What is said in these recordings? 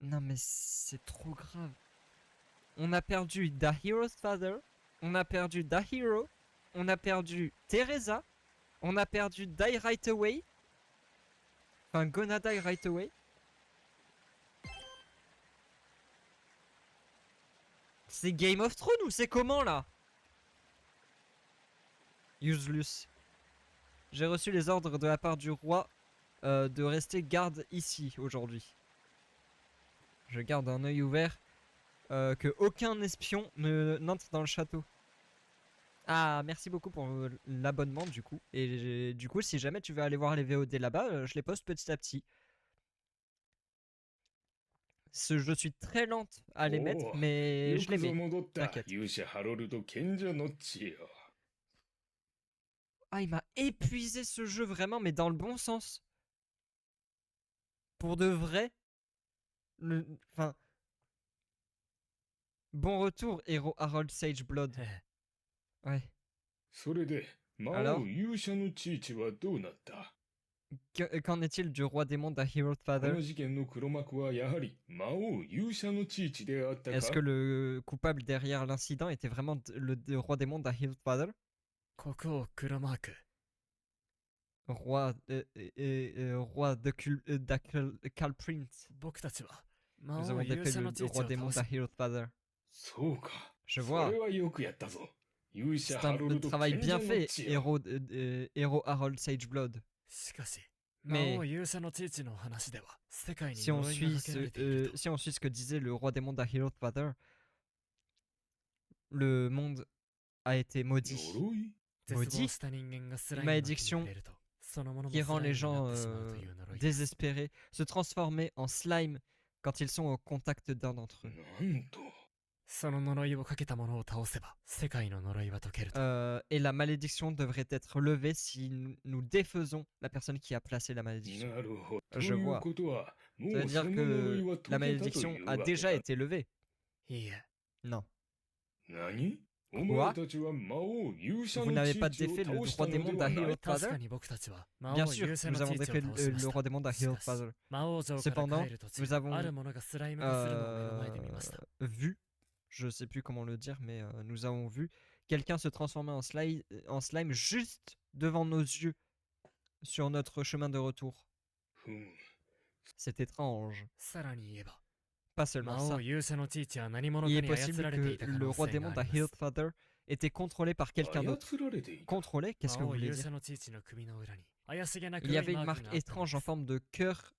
Non mais c'est trop grave. On a perdu The Hero's Father, on a perdu The Hero, on a perdu Teresa, on a perdu Die Right Away. Enfin, Gonna Die Right Away. C'est Game of Thrones ou c'est comment là? Useless. J'ai reçu les ordres de la part du roi de rester garde ici aujourd'hui. Je garde un œil ouvert que aucun espion n'entre dans le château. Ah, merci beaucoup pour l'abonnement du coup. Et du coup, si jamais tu veux aller voir les VOD là-bas, je les poste petit à petit. Je suis très lente à les mettre, mais je les mets. T'inquiète. Ah, il m'a épuisé ce jeu vraiment, mais dans le bon sens. Pour de vrai. Enfin. Bon retour, héros Harold Sageblood. Ouais. Alors, qu'en est-il du roi démon The Hero's Father? Est-ce que le coupable derrière l'incident était vraiment le roi démon The Hero's Father? Roi de Calprint. Nous avons défait le roi démon The Hero's Father. Je vois. C'est un travail bien fait, héros Harold Sageblood. Mais si on suit ce que disait le roi démon The Hero's Father, le monde a été maudit. Maudit? Une malédiction qui rend les gens désespérés, se transformer en slime quand ils sont au contact d'un d'entre eux. Et la malédiction devrait être levée si nous défaisons la personne qui a placé la malédiction. Je vois. Ça veut dire que la malédiction a déjà été levée. Non. Quoi? Vous n'avez pas défait le roi démon The Hero's Father? Bien sûr, nous avons défait le roi démon The Hero's Father. Cependant, nous avons vu, je sais plus comment le dire, mais nous avons vu quelqu'un se transformer en slime juste devant nos yeux sur notre chemin de retour. C'est étrange. Pas seulement ça. Il est possible que le roi démon The Hero's Father était contrôlé par quelqu'un d'autre. Contrôlé? Qu'est-ce que vous voulez dire? Il y avait une marque étrange en forme de cœur,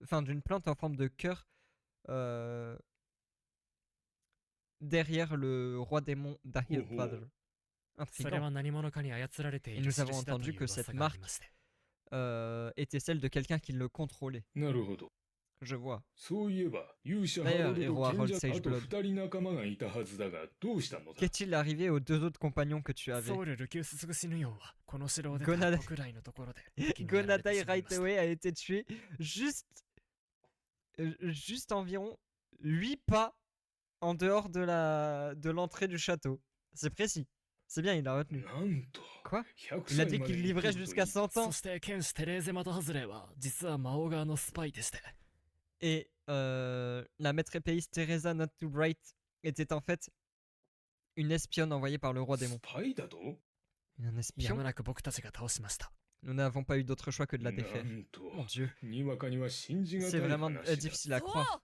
enfin d'une plante en forme de cœur derrière le roi démon The Hero's Father. Intriguant. Et nous avons entendu que cette marque était celle de quelqu'un qui le contrôlait. Je vois. D'ailleurs, héros Harold Sageblood, qu'est-il arrivé aux deux autres compagnons que tu avais? Gonadai Right Away a été tué juste environ 8 pas en dehors de l'entrée du château. C'est précis. C'est bien, il a retenu. Quoi? Il a dit qu'il livrait jusqu'à 100 ans. Et la maître épéiste Teresa Not Too Bright était en fait une espionne envoyée par le roi démon. Un espion? Nous n'avons pas eu d'autre choix que de la défaire. Mon Dieu. C'est vraiment difficile à croire.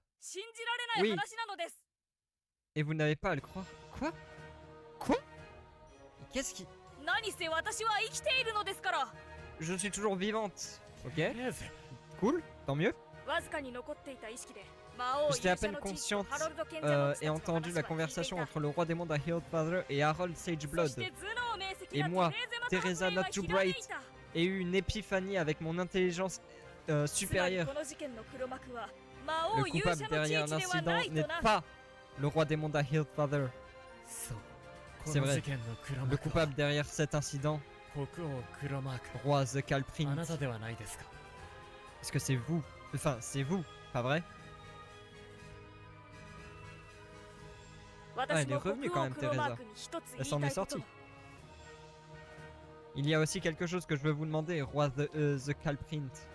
Oui. Et vous n'avez pas à le croire. Quoi? Quoi? Qu'est-ce qui... Je suis toujours vivante. Ok. Cool, tant mieux. J'étais à peine consciente et entendu la conversation entre le roi démon The Hero's Father et Harold Sageblood. Et moi, Teresa Not Too Bright, ai eu une épiphanie avec mon intelligence supérieure. Le coupable derrière l'incident n'est pas le roi démon The Hero's Father. C'est vrai. Le coupable derrière cet incident, roi The Calprint. Est-ce que c'est vous? Enfin, c'est vous, pas vrai? Ah, elle est revenue quand même, Teresa. Elle s'en est sortie. Il y a aussi quelque chose que je veux vous demander, roi The Calprint.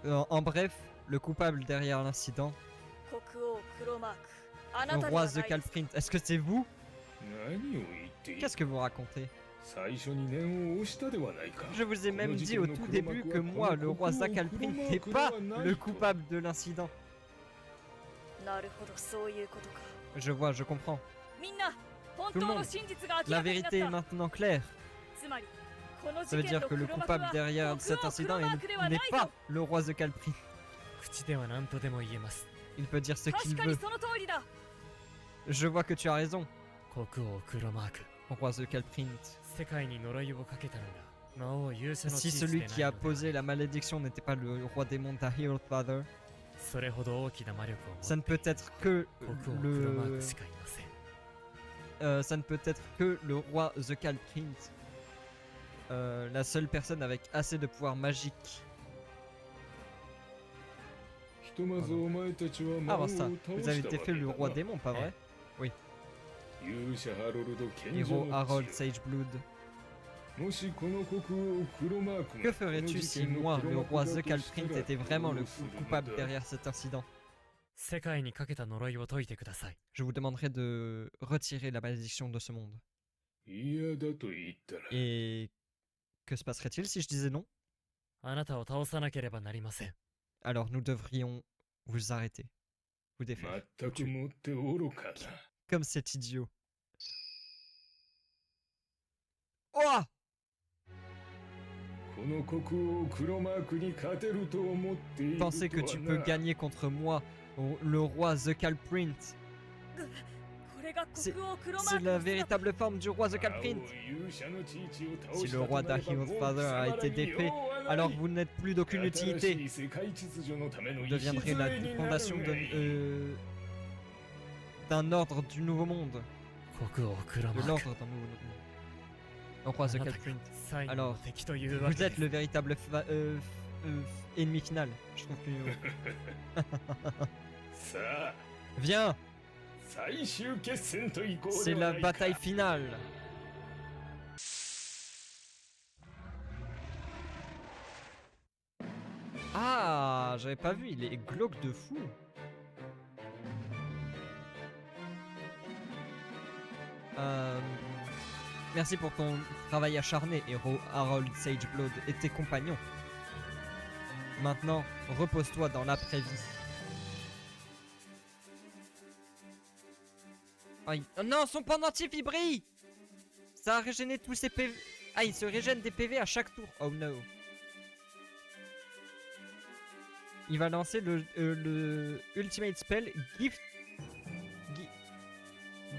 En bref, le coupable derrière l'incident, le roi The Calprint, est-ce que c'est vous? Qu'est-ce que vous racontez? Je vous ai même dit au tout début que moi, le roi The Calprint, n'est pas le coupable de l'incident. Je vois, je comprends. Tout le monde, la vérité est maintenant claire. Ça veut dire que le coupable derrière cet incident n'est pas le roi The Calprint. Il peut dire ce qu'il veut. Je vois que tu as raison, roi The Calprint. Si celui qui a posé la malédiction n'était pas le roi des mondes Hero Father, ça ne peut être que le roi The Calprint, la seule personne avec assez de pouvoir magique. Ah bah ça, vous avez été fait le roi démon, pas vrai? Oui. Héros Harold Sageblood. Que ferais-tu si moi, le roi The Calprint, était vraiment le coupable derrière cet incident? Je vous demanderai de retirer la malédiction de ce monde. Et que se passerait-il si je disais non? Alors nous devrions vous arrêter, vous défaire. Comme c'est idiot. Oh! Penser que tu peux gagner contre moi, le roi The Calprint. C'est la véritable forme du roi The Calprint. Si le roi d'Hero's Father a été défait, alors vous n'êtes plus d'aucune utilité. Vous deviendrez la fondation d'un ordre du nouveau monde. De l'ordre d'un nouveau monde. Le roi The Calprint. Alors, vous êtes le véritable ennemi final. Je trouve que... Viens! C'est la bataille finale. Ah, j'avais pas vu, il est glauque de fou. Merci pour ton travail acharné, héros Harold Sageblood et tes compagnons. Maintenant, repose-toi dans l'après-vie. Aïe. Oh non, son pendentif il brille. Ça a régéné tous ses PV. Ah, il se régène des PV à chaque tour. Oh no. Il va lancer le ultimate spell Gift...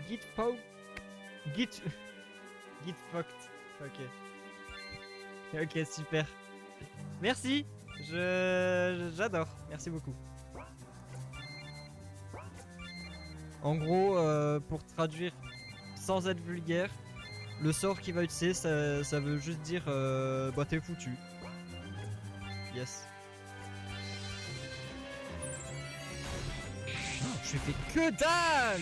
Git fucked. Ok. Ok, super. Merci. J'adore. Merci beaucoup. En gros, pour traduire sans être vulgaire, le sort qu'il va utiliser, ça veut juste dire bah t'es foutu. Yes. Je lui fais que dalle.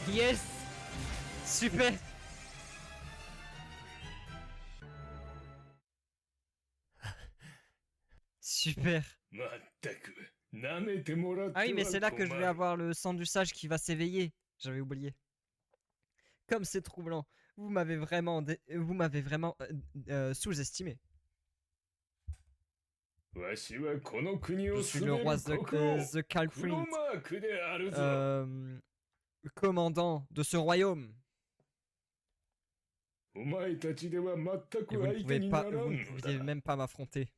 Yes. Super. Super. Ah oui, mais c'est là que je vais avoir le sang du sage qui va s'éveiller. J'avais oublié. Comme c'est troublant. Vous m'avez vraiment sous-estimé. Je suis le roi The Calprint, commandant de ce royaume. Et vous ne pouviez même pas m'affronter.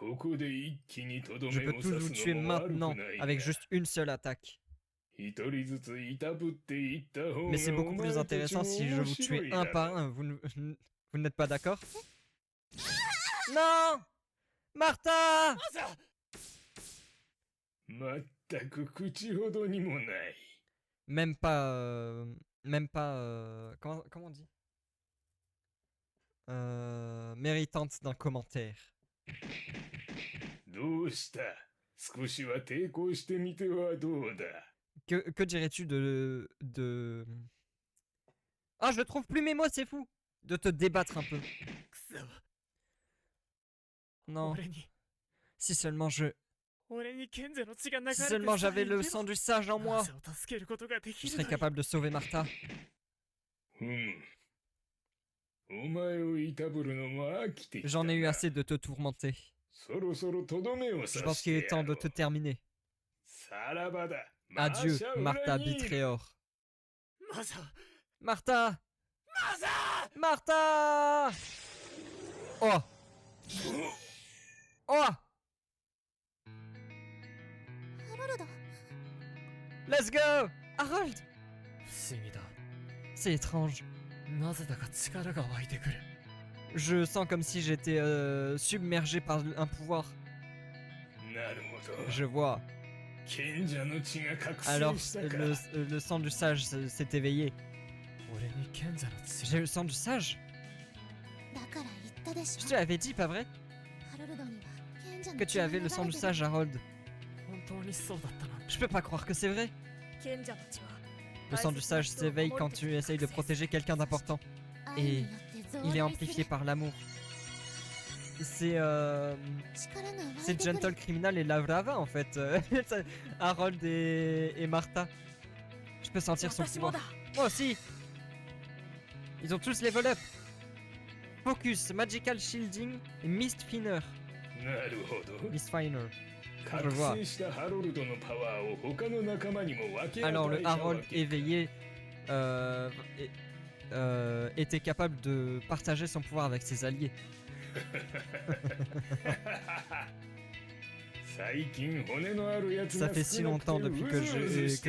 Je peux tous vous tuer maintenant avec juste une seule attaque. Mais c'est beaucoup plus intéressant si je vous tuais un par un. Vous n'êtes pas d'accord? Non! Martha! Même pas... comment on dit? Méritante d'un commentaire. Que dirais-tu de... Ah, je trouve plus mes mots, c'est fou! de te débattre un peu. Non. Si seulement je... Si seulement j'avais le sang du sage en moi, je serais capable de sauver Martha. J'en ai eu assez de te tourmenter. Je pense qu'il est temps de te terminer. Adieu, Martha Bitréor. Martha! Martha! Oh! Oh! Let's go! Harold! C'est étrange. Je sens comme si j'étais submergé par un pouvoir. Je vois. Alors, le sang du sage s'est éveillé. J'ai le sang du sage? Je te l'avais dit, pas vrai? Que tu avais le sang du sage, Harold. Je peux pas croire que c'est vrai. Le sang du sage s'éveille quand tu essayes de protéger quelqu'un d'important. Et il est amplifié par l'amour. C'est Gentle Criminal et Lavrava en fait. Harold et Martha. Je peux sentir son pouvoir. Moi aussi. Ils ont tous level up. Focus, Magical Shielding et Mist Finer. Mist Finer. Je vois. Alors le Harold éveillé était capable de partager son pouvoir avec ses alliés. Ça fait si longtemps depuis que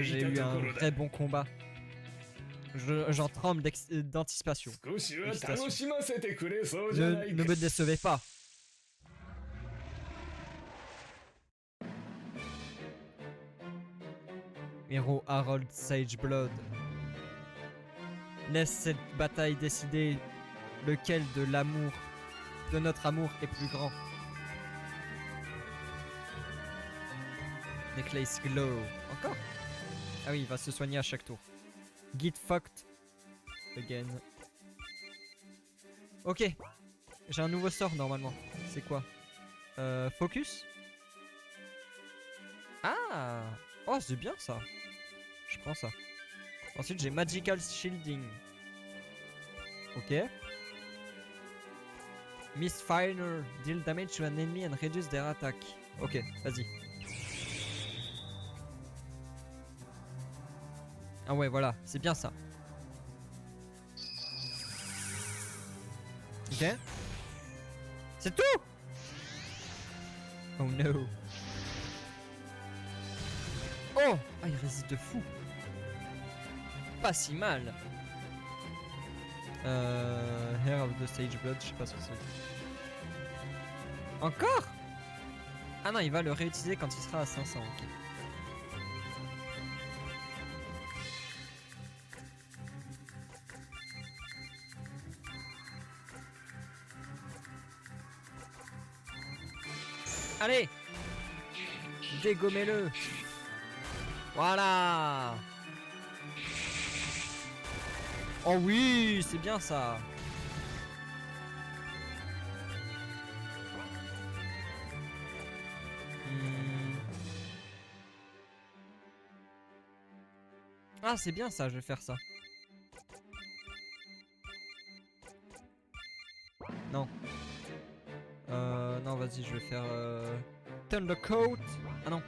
j'ai eu un vrai bon combat. J'en tremble d'anticipation. Ne me décevez pas. Héros Harold Sageblood. Laisse cette bataille décider lequel de notre amour est plus grand. Necklace Glow. Encore? Ah oui, il va se soigner à chaque tour. Get fucked again. Ok. J'ai un nouveau sort normalement. C'est quoi? Focus? Ah! Oh, c'est bien ça. Je prends ça. Ensuite, j'ai Magical Shielding. Ok. Mist Finer. Deal damage to an enemy and reduce their attack. Ok, vas-y. Ah ouais, voilà, c'est bien ça. Ok. C'est tout? Oh no. Oh! Ah, il résiste de fou. Pas si mal. Hair of the Sageblood, je sais pas ce que c'est. Encore? Ah non, il va le réutiliser quand il sera à 500. Ok. Allez! Dégommez-le! Voilà! Oh oui, c'est bien ça! Ah, c'est bien ça, je vais faire ça. Non. Non, vas-y, je vais faire Thundercoat. Ah non.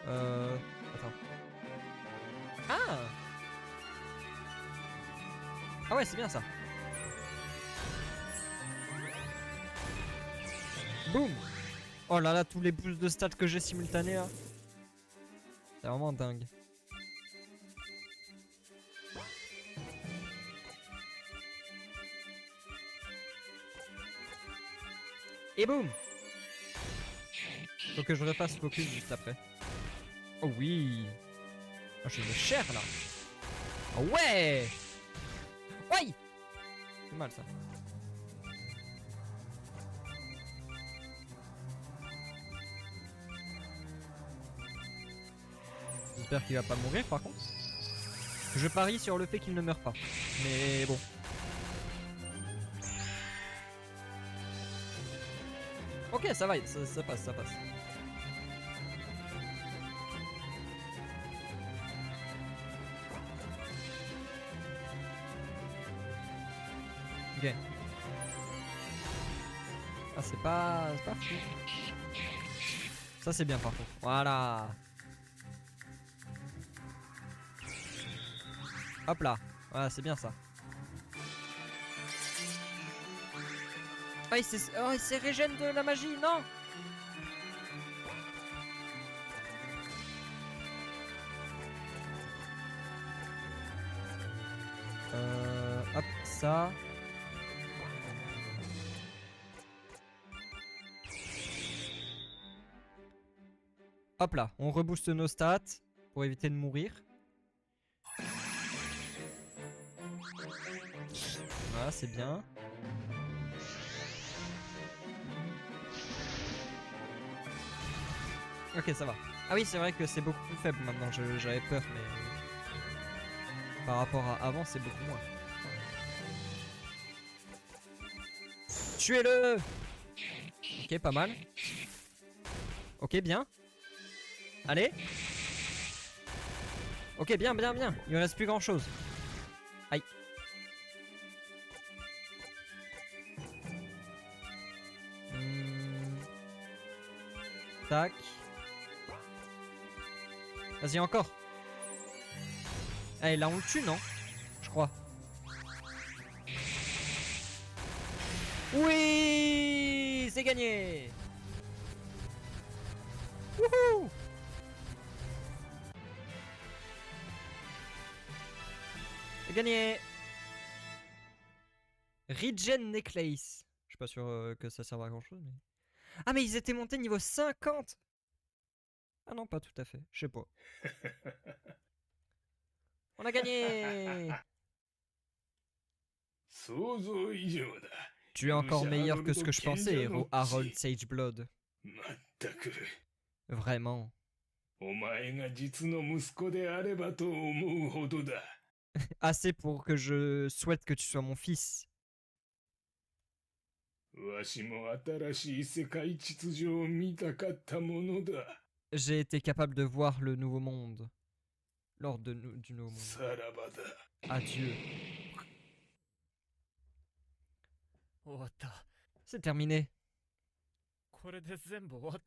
Attends. Ah! Ah ouais, c'est bien ça. Boum! Oh là là, tous les boosts de stats que j'ai simultanés là. C'est vraiment dingue. Et boum! Faut que je refasse focus juste après. Oh oui! Oh, je me cher là! Oh ouais! Ouais! C'est mal ça. J'espère qu'il va pas mourir par contre. Je parie sur le fait qu'il ne meurt pas. Mais bon. Ok, ça va, ça passe, ça passe. Ok. Ah, c'est pas fou. Ça, c'est bien par contre. Voilà. Hop là. Voilà, c'est bien ça. Ah, il s'est régène de la magie, non. Hop, ça. Hop là, on rebooste nos stats pour éviter de mourir. Voilà, c'est bien. Ok, ça va. Ah oui, c'est vrai que c'est beaucoup plus faible maintenant. J'avais peur, mais par rapport à avant, c'est beaucoup moins. Tuez-le! Ok, pas mal. Ok, bien. Allez. Ok, bien, bien, bien. Il ne reste plus grand-chose. Aïe. Tac. Vas-y, encore. Allez, là, on le tue, non? Je crois. Oui, c'est gagné. Wouhou! C'est gagné. Regen Necklace. Je suis pas sûr que ça serve à grand chose. Mais... Ah, mais ils étaient montés niveau 50. Ah non, pas tout à fait. Je sais pas. On a gagné. Tu es encore meilleur que ce que je pensais, héros Harold Sageblood. Vraiment. Assez pour que je souhaite que tu sois mon fils. J'ai été capable de voir le nouveau monde. L'ordre du nouveau monde. Adieu. C'est terminé.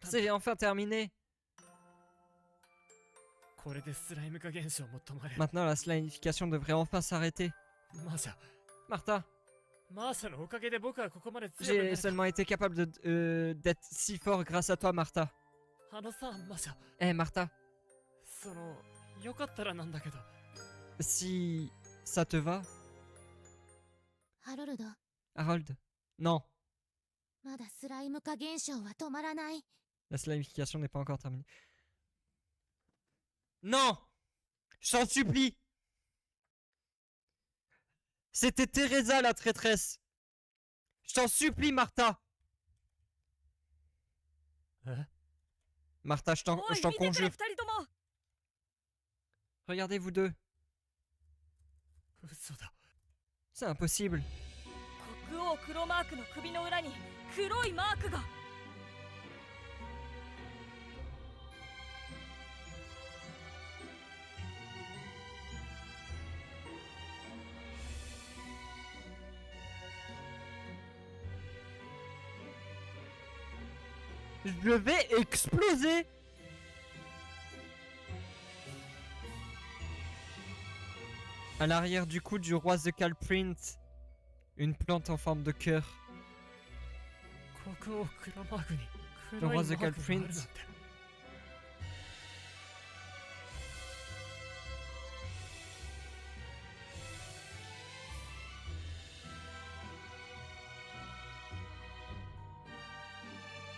C'est enfin terminé. Maintenant, la slimefication devrait enfin s'arrêter. Martha. J'ai seulement été capable d'être si fort grâce à toi, Martha. Eh, Martha. Si ça te va. Harold. Non. La slimefication n'est pas encore terminée. Non! Je t'en supplie! C'était Teresa la traîtresse! Je t'en supplie, Martha! Martha, je t'en conjure. Regardez vous deux. C'est impossible. Je vais exploser. À l'arrière du cou du roi The Calprint, une plante en forme de cœur. Le roi The Calprint.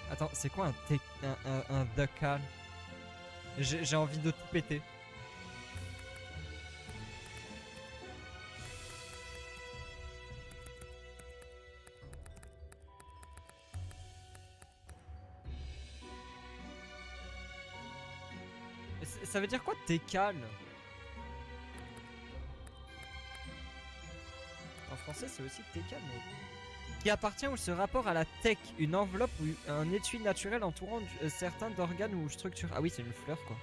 Attends, c'est quoi un The Cal? J'ai envie de tout péter. Ça veut dire quoi Tecal? En français c'est aussi Tecal mais... qui appartient ou ce rapport à la tech, une enveloppe ou un étui naturel entourant certains d'organes ou structures. Ah oui, c'est une fleur quoi.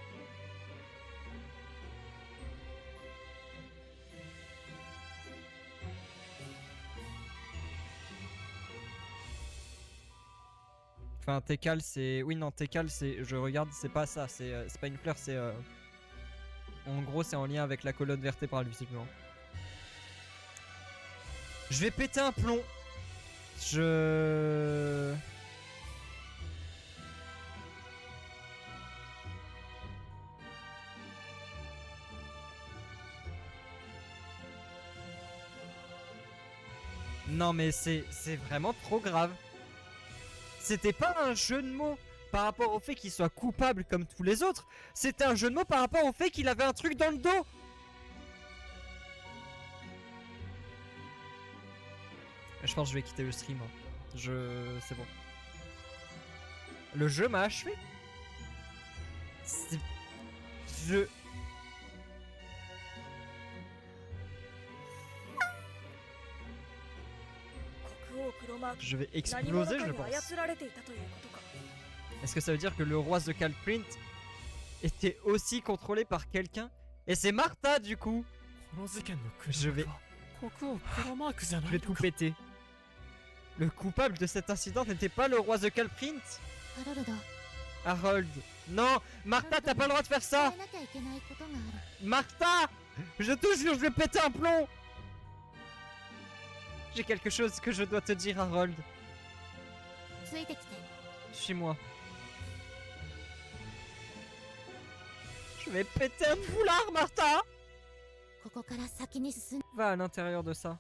Enfin, Tekal, c'est... Oui, non, Tekal, c'est... Je regarde, c'est pas ça. C'est pas une fleur, c'est... En gros, c'est en lien avec la colonne vertébrale, visiblement. Je vais péter un plomb. Non, mais c'est vraiment trop grave. C'était pas un jeu de mots par rapport au fait qu'il soit coupable comme tous les autres. C'était un jeu de mots par rapport au fait qu'il avait un truc dans le dos. Je pense que je vais quitter le stream. C'est bon. Le jeu m'a achevé. Je vais exploser, je pense. Est-ce que ça veut dire que le roi The Calprint était aussi contrôlé par quelqu'un? Et c'est Martha du coup. Je vais tout péter. Le coupable de cet incident n'était pas le roi The Calprint. Harold. Non, Martha, t'as pas le droit de faire ça. Martha, je te jure, je vais péter un plomb. J'ai quelque chose que je dois te dire, Harold. Suis-moi. Je vais péter un foulard, Martha. Va à l'intérieur de ça.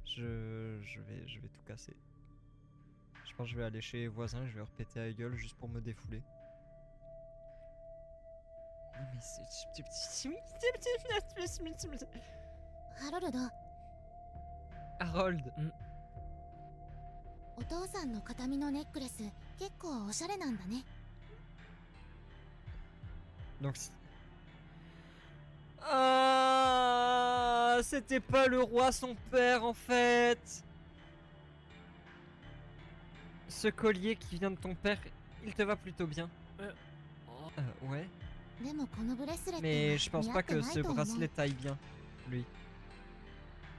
Je vais tout casser. Je pense que je vais aller chez les voisins et je vais leur péter la gueule juste pour me défouler. Non mais c'est... Harold. Donc... Ah, c'était pas le roi son père en fait. Ce collier qui vient de ton père, il te va plutôt bien. Ouais. Mais je pense pas que ce bracelet taille bien, lui.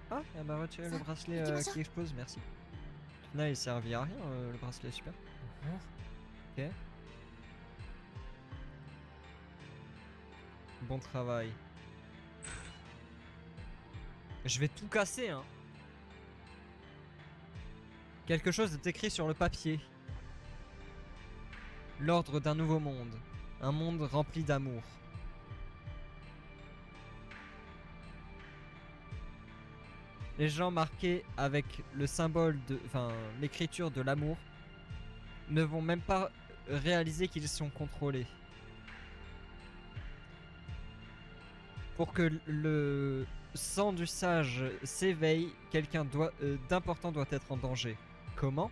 Ah, elle m'a retiré le bracelet qui explose, merci. Non, il servit à rien, le bracelet, super. Ok. Bon travail. Je vais tout casser, hein. Quelque chose est écrit sur le papier. L'ordre d'un nouveau monde. Un monde rempli d'amour. Les gens marqués avec le symbole de... Enfin, l'écriture de l'amour ne vont même pas réaliser qu'ils sont contrôlés. Pour que le sang du sage s'éveille, quelqu'un d'important doit être en danger. Comment ?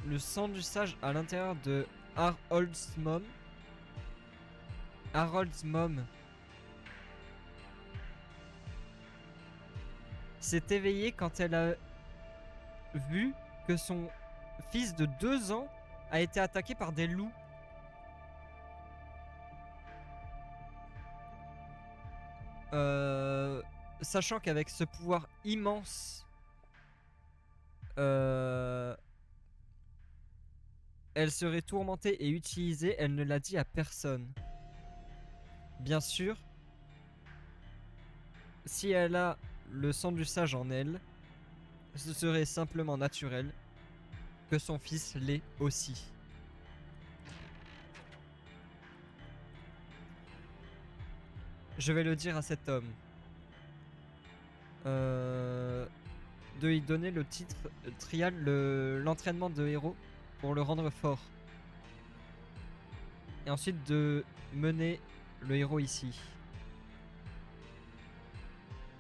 Le sang du sage à l'intérieur de Harold's mom. Harold's mom s'est éveillée quand elle a vu que son fils de 2 ans a été attaqué par des loups. Sachant qu'avec ce pouvoir immense, elle serait tourmentée et utilisée, elle ne l'a dit à personne. Bien sûr, si elle a le sang du sage en elle, ce serait simplement naturel que son fils l'ait aussi. Je vais le dire à cet homme. De lui donner le titre trial, l'entraînement de héros pour le rendre fort. Et ensuite de mener le héros ici.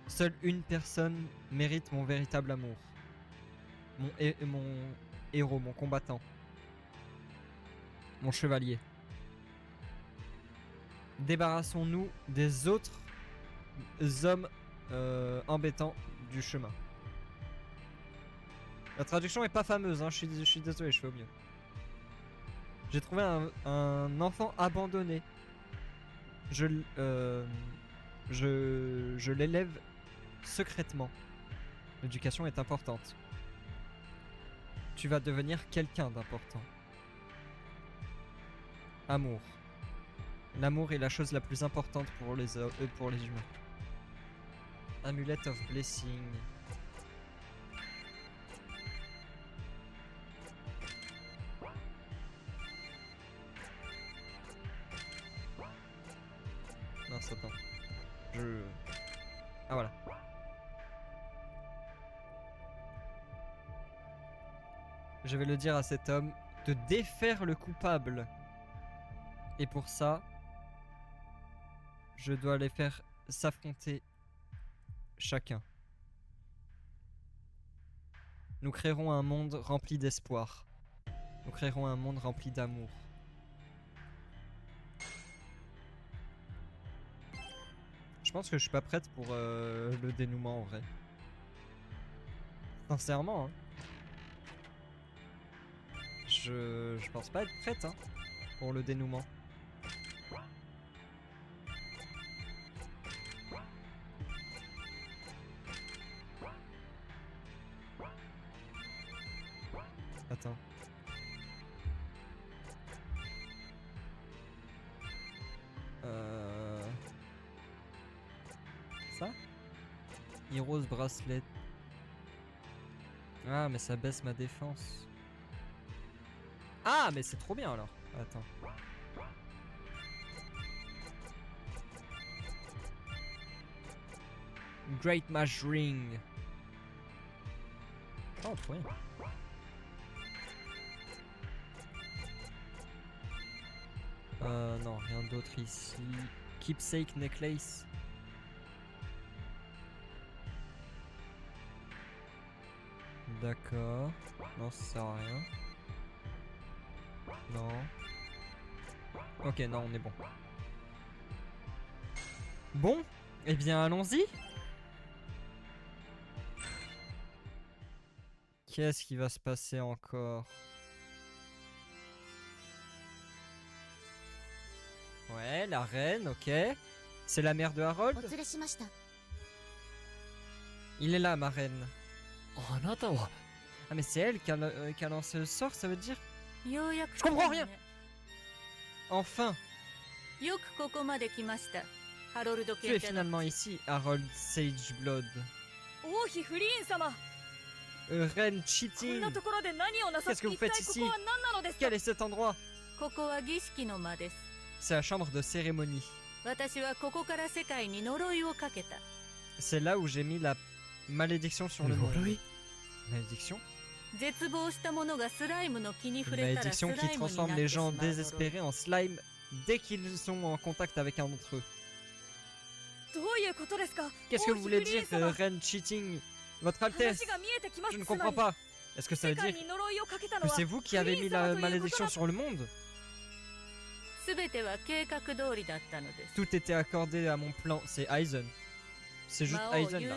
Seule une personne mérite mon véritable amour. héros, mon combattant, mon chevalier. Débarrassons-nous des autres hommes embêtants du chemin. La traduction est pas fameuse, hein, je suis désolé, je fais au mieux. J'ai trouvé un enfant abandonné. Je l'élève secrètement. L'éducation est importante. Tu vas devenir quelqu'un d'important. Amour. L'amour est la chose la plus importante pour les humains. Amulet of Blessing. Non, attends. Ah voilà. Je vais le dire à cet homme de défaire le coupable. Et pour ça, je dois les faire s'affronter chacun. Nous créerons un monde rempli d'espoir. Nous créerons un monde rempli d'amour. Je pense que je suis pas prête pour le dénouement en vrai. Sincèrement, hein. Je pense pas être prête hein, pour le dénouement. Attends. Ça? Heroes Bracelet. Ah mais ça baisse ma défense. Ah mais c'est trop bien alors. Attends. Great Mage Ring. Oh trop bien. Non, rien d'autre ici. Keepsake Necklace. D'accord. Non, ça sert à rien. Non. Ok, non, on est bon. Bon, eh bien, allons-y. Qu'est-ce qui va se passer encore? Ouais, la reine, ok. C'est la mère de Harold? Il est là, ma reine. Ah mais c'est elle qui a lancé le sort, ça veut dire? Je comprends rien. Enfin. Tu es finalement ici, Harold Sageblood. Reine Cheating. Qu'est-ce que vous faites ici? Quel est cet endroit? C'est la chambre de cérémonie. C'est là où j'ai mis la malédiction sur le monde. Malédiction? Une malédiction qui transforme les gens désespérés en slime dès qu'ils sont en contact avec un d'entre eux. Qu'est-ce que vous voulez dire, Reine Cheating? Votre Altesse, je ne comprends pas. Est-ce que ça veut dire que c'est vous qui avez mis la malédiction sur le monde? Tout était accordé à mon plan. C'est Aizen. C'est juste Aizen là.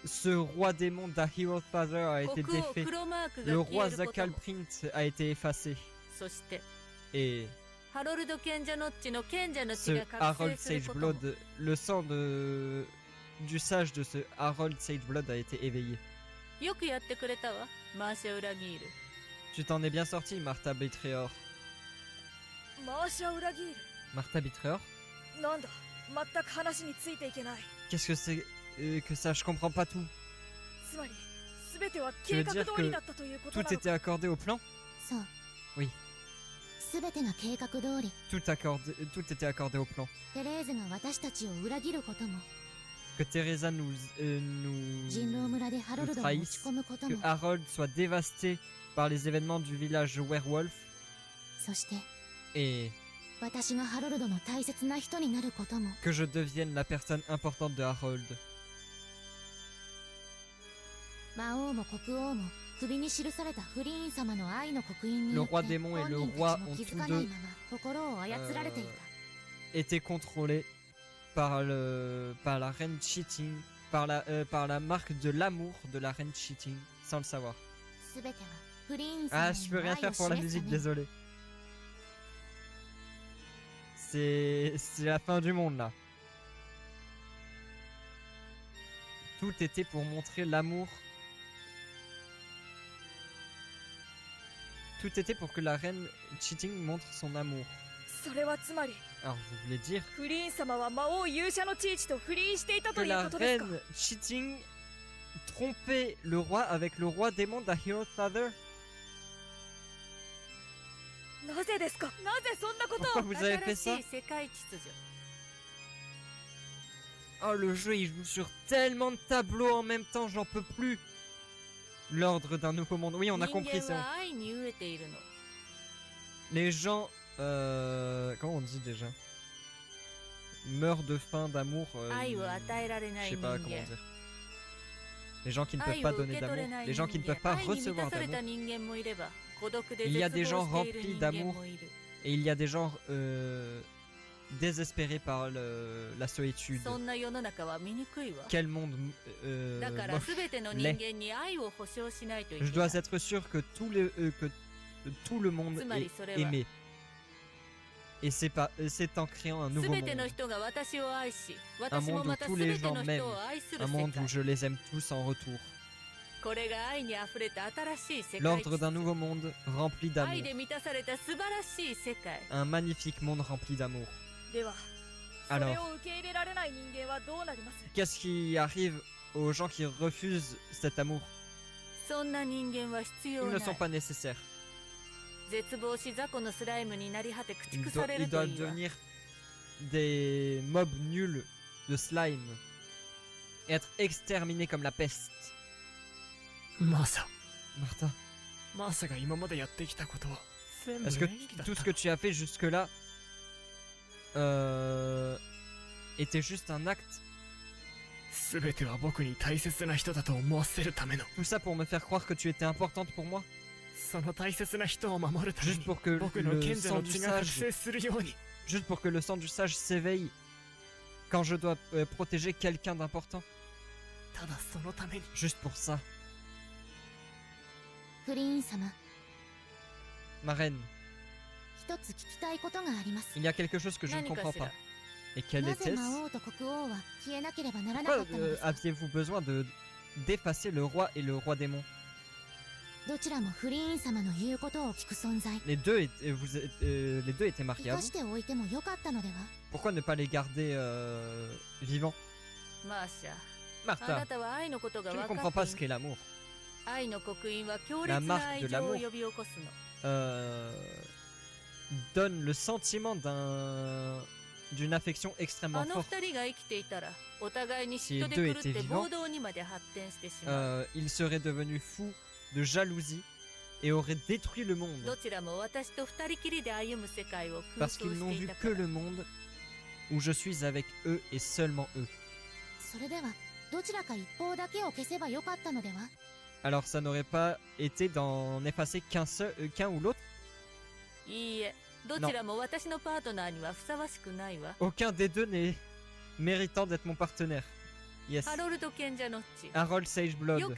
Ce roi démon d'Heroes Father a été défait. Le roi Zakalprint a été effacé. Et ce Harold Sageblood, le sang du sage de ce Harold Sageblood a été éveillé. Tu t'en es bien sorti, Martha Betrayer. Martha Betrayer? Qu'est-ce que c'est que ça? Je comprends pas tout. Tu veux dire que tout était accordé au plan? Oui. Tout était accordé au plan. Que Teresa nous trahisse, que Harold soit dévasté par les événements du village Werewolf, et que je devienne la personne importante de Harold. Le roi démon et le roi ont tous deux été contrôlés par la reine Cheating, par la marque de l'amour de la reine Cheating, sans le savoir. Ah, je peux rien faire pour la musique, désolé. C'est la fin du monde là. Tout était pour montrer l'amour. Tout était pour que la reine Cheating montre son amour. Alors vous voulez dire que la reine Cheating trompait le roi avec le roi démon de Hero Father? Pourquoi vous avez fait ça? Oh, le jeu il joue sur tellement de tableaux en même temps, j'en peux plus. L'ordre d'un nouveau monde. Oui, on a compris ça. Les gens... comment on dit déjà? Meurent de faim, d'amour. Je sais pas comment dire. Les gens qui ne peuvent pas donner d'amour. Les gens qui ne peuvent pas recevoir d'amour. Il y a des gens remplis d'amour. Et il y a des gens désespérés par la solitude. Quel monde moche, laid. Je dois être sûr que tout le monde est aimé. Et c'est en créant un nouveau monde. Un monde où tous les gens m'aiment. Un monde où je les aime tous en retour. L'ordre d'un nouveau monde rempli d'amour. Un magnifique monde rempli d'amour. Alors, qu'est-ce qui arrive aux gens qui refusent cet amour? Ils ne sont pas nécessaires. Ils doivent devenir des mobs nuls de slime et être exterminés comme la peste. Martha, est-ce que tout ce que tu as fait jusque-là était juste un acte? Tout ça pour me faire croire que tu étais importante pour moi? Juste pour que le sang du sage s'éveille quand je dois protéger quelqu'un d'important. Juste pour ça. Ma reine, il y a quelque chose que je ne comprends pas. Et quel était-ce? Pourquoi aviez-vous besoin d'effacer le roi et le roi démon? Les deux étaient mariés. Pourquoi ne pas les garder vivants? Martha, tu ne comprends pas ce qu'est l'amour. La marque de l'amour donne le sentiment d'une affection extrêmement forte. Si les deux étaient vivants, ils seraient devenus fous de jalousie et auraient détruit le monde. Parce qu'ils n'ont vu que le monde où je suis avec eux et seulement eux. Alors ça n'aurait pas été d'en effacer qu'un ou l'autre? Non. Aucun des deux n'est méritant d'être mon partenaire. Yes. Harold Sageblood.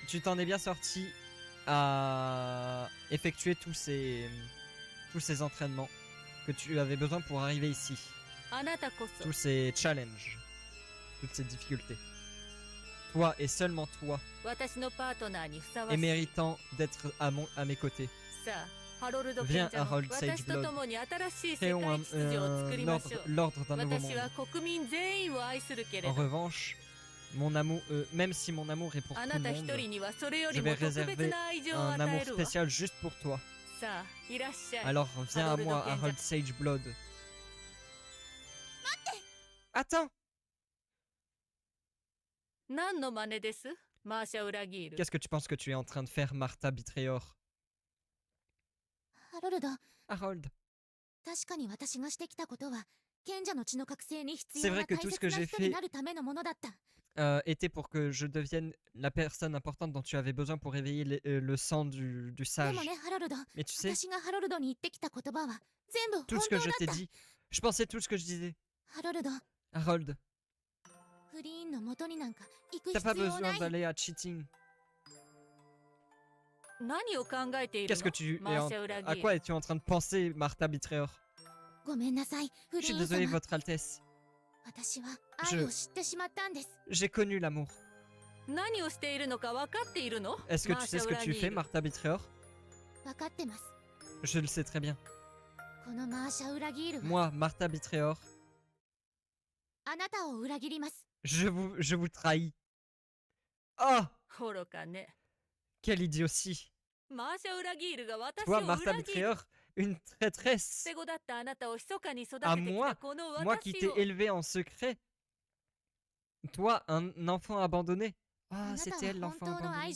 Tu t'en es bien sorti à effectuer tous ces entraînements que tu avais besoin pour arriver ici. Tous ces challenges, toutes ces difficultés. Toi et seulement toi est méritant d'être à mes côtés. Viens, Harold Sageblood. Créons l'ordre d'un nouveau monde. En revanche, mon amour, même si mon amour est pour tout le monde, je vais réserver un amour spécial juste pour toi. Alors viens à moi, Harold Sageblood. Attends! Qu'est-ce que tu penses que tu es en train de faire, Martha Betrayor? Harold. C'est vrai que tout ce que j'ai fait était pour que je devienne la personne importante dont tu avais besoin pour réveiller le sang du sage. Mais tu sais, tout ce que je t'ai dit, je pensais tout ce que je disais. Harold, t'as pas besoin d'aller à Cheating. Qu'est-ce que tu à quoi es-tu en train de penser, Martha Betrayer? Je suis désolé, Votre Altesse. J'ai connu l'amour. Est-ce que tu sais ce que tu fais, Martha Betrayer? Je le sais très bien. Moi, Martha Betrayer, je vous trahis. Oh, quelle idiotie. Toi, Martha Betrayer, une traîtresse. À moi qui t'ai élevé en secret. Toi, un enfant abandonné. Ah, c'était elle l'enfant abandonné.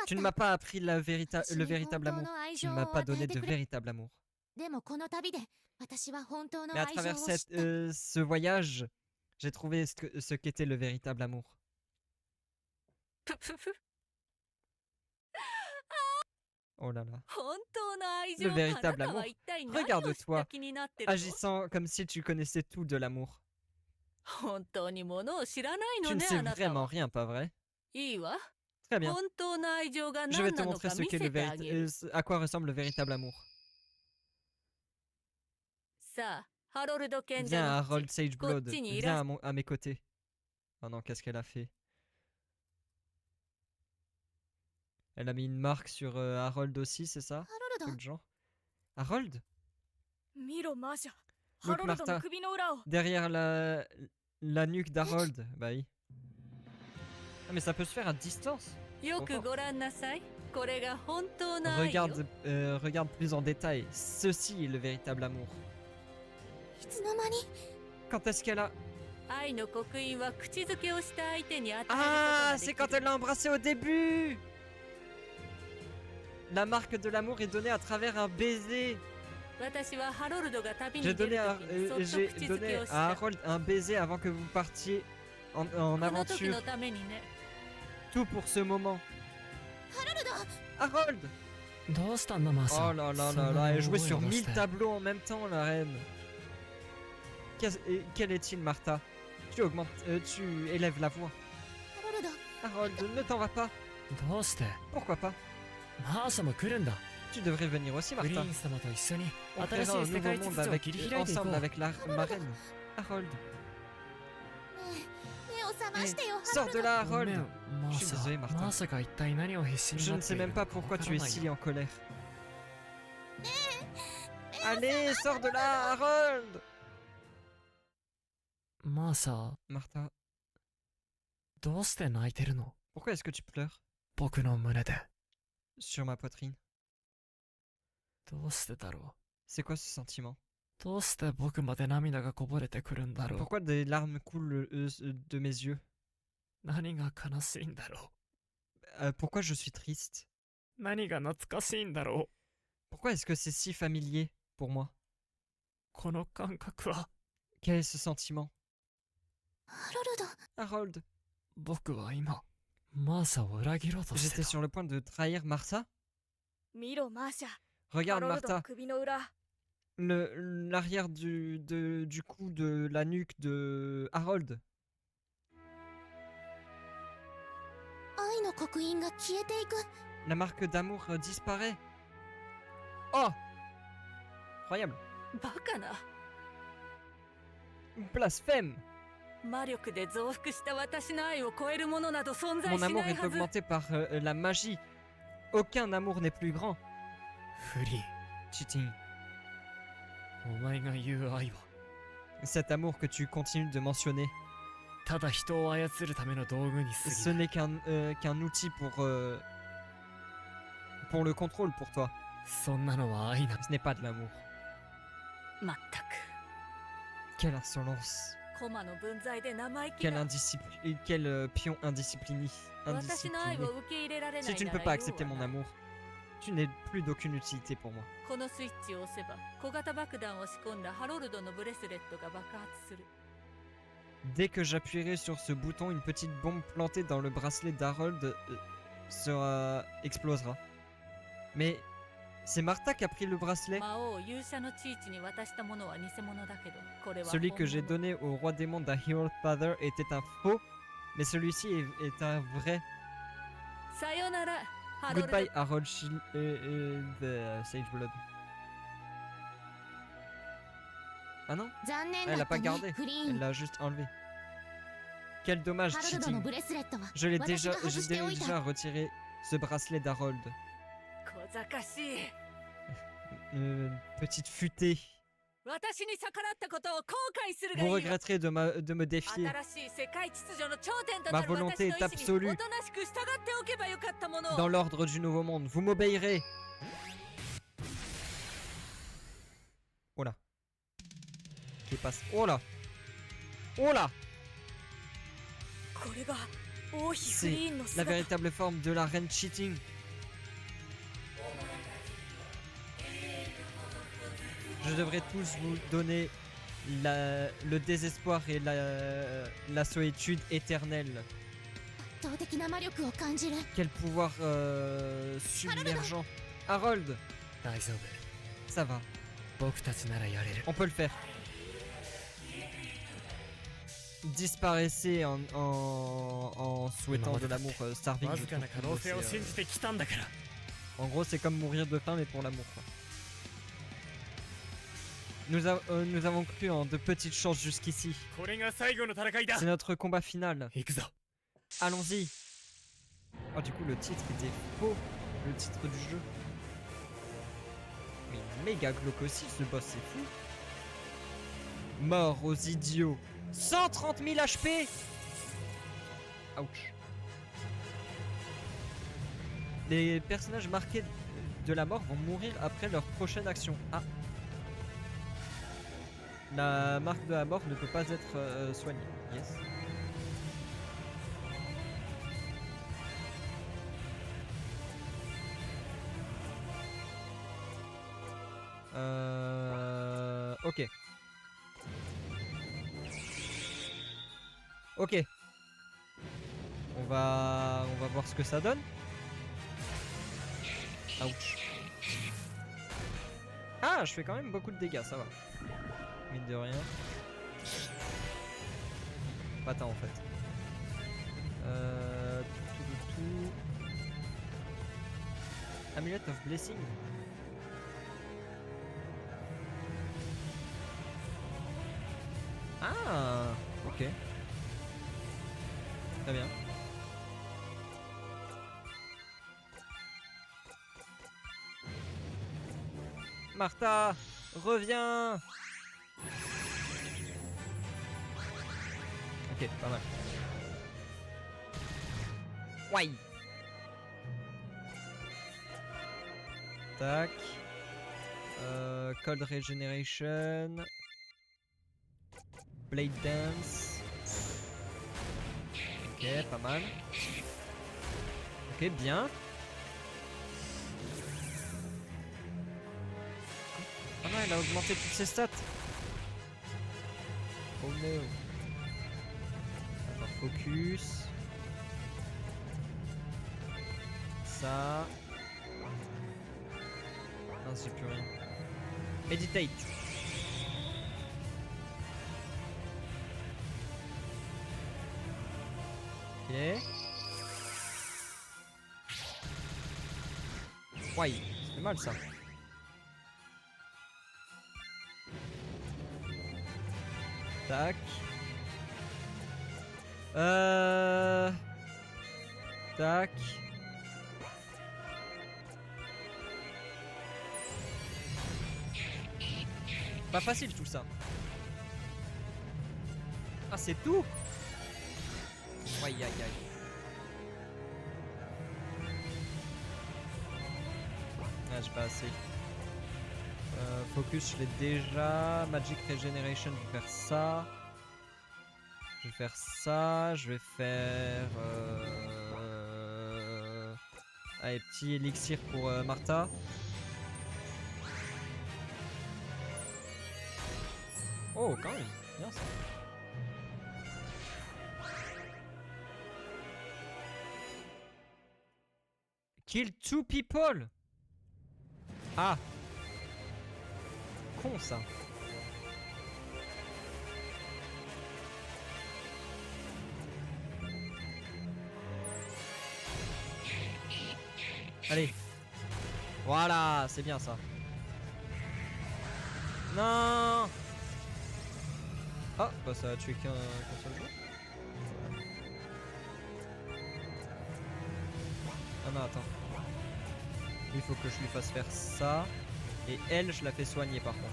Tu ne m'as pas appris le véritable amour. Tu ne m'as pas donné de véritable amour. Mais à travers ce voyage, j'ai trouvé ce qu'était le véritable amour. Oh là là. Le véritable amour. Regarde-toi, agissant comme si tu connaissais tout de l'amour. Tu ne sais vraiment rien, pas vrai? Très bien. Je vais te montrer à quoi ressemble le véritable amour. Viens, Harold Sageblood. Viens à mes côtés. Oh non, qu'est-ce qu'elle a fait? Elle a mis une marque sur Harold aussi, c'est ça? Tout le genre. Harold? Look, Martha. Derrière la nuque d'Harold. Bah oui. Ah, mais ça peut se faire à distance. Regarde plus en détail. Ceci est le véritable amour. Quand est-ce qu'elle a... Ah, c'est quand elle l'a embrassé au début. La marque de l'amour est donnée à travers un baiser. J'ai donné à Harold un baiser avant que vous partiez en aventure. Tout pour ce moment. Harold! Oh là là là là, elle jouait sur 1000 tableaux en même temps, la reine. Quel est-il, Martha? Tu augmentes, tu élèves la voix. Harold, ne t'en va pas. Pourquoi pas? Tu devrais venir aussi, Martha. On créera un nouveau monde ensemble avec la reine. Harold. Sors de là, Harold. Je suis désolé, Martha. Je ne sais même pas pourquoi tu es si en colère. Allez, sors de là, Harold. Martha. Pourquoi est-ce que tu pleures? Sur ma poitrine. C'est quoi ce sentiment? Pourquoi des larmes coulent de mes yeux? Pourquoi je suis triste? Pourquoi est-ce que c'est si familier pour moi? Quel est ce sentiment? Harold. J'étais sur le point de trahir Martha? Regarde, Martha. L'arrière du cou de la nuque de Harold. La marque d'amour disparaît. Oh! Incroyable. Blasphème! Mon amour est augmenté par la magie. Aucun amour n'est plus grand. Cheating. Cet amour que tu continues de mentionner. Ce n'est qu'un outil pour le contrôle pour toi. Ce n'est pas de l'amour. Quelle insolence. Quel pion indiscipliné. Si tu ne peux pas accepter mon amour, Tu n'es plus d'aucune utilité pour moi. Dès que j'appuierai sur ce bouton, une petite bombe plantée dans le bracelet d'Harold explosera. Mais c'est Martha qui a pris le bracelet. Celui que j'ai donné au roi des mondes à Hero Father était un faux, mais celui-ci est un vrai. Goodbye Harold Sage Blood. Ah non, elle l'a pas gardé, elle l'a juste enlevé. Quel dommage, cheating. J'ai déjà retiré ce bracelet d'Harold. Petite futée. Vous regretterez de me défier. Ma volonté est absolue. Dans l'ordre du nouveau monde, vous m'obéirez. Oh là. Qui passe. Oh là. Oh là. C'est la véritable forme de la reine cheating. Je devrais tous vous donner le désespoir et la solitude éternelle. Quel pouvoir submergent. Harold. Ça va. On peut le faire. Disparaissez en souhaitant de l'amour. Starving. En gros, c'est comme mourir de faim, mais pour l'amour. Nous avons cru en de petites chances jusqu'ici. C'est notre combat final. Allons-y. Oh, du coup, le titre était faux. Le titre du jeu. Mais méga glauque aussi, ce boss, c'est fou. Mort aux idiots. 130 000 HP. Ouch. Les personnages marqués de la mort vont mourir après leur prochaine action. Ah. La marque de la mort ne peut pas être soignée. Yes. Ok. Ok. On va voir ce que ça donne. Ouch. Ah, je fais quand même beaucoup de dégâts, ça va. Mine de rien. Pas tant en fait. Tout. Amulet of Blessing. Ah, ok. Très bien. Martha, reviens. Ok, pas mal. Ouais. Tac. Cold Regeneration. Blade Dance. Ok, pas mal. Ok, bien. Ah non, elle a augmenté toutes ses stats. Oh no. Alors, focus. Ça. Non, c'est plus rien. Meditate. Ok. Ouais, c'est mal ça. Tac. Tac. Pas facile tout ça. Ah, c'est tout? Aïe aïe aïe. Ah, j'ai pas assez. Focus, je l'ai déjà. Magic Regeneration, je vais faire ça. Je vais faire ça. Je vais faire... Allez, petit élixir pour Martha. Oh, quand même, bien ça. Kill 2 people. Ah. Con ça. Allez. Voilà, c'est bien ça. Non. Ah, bah ça a tué qu'un seul joueur. Ah non, attends. Il faut que je lui fasse faire ça. Et elle, je la fais soigner par contre.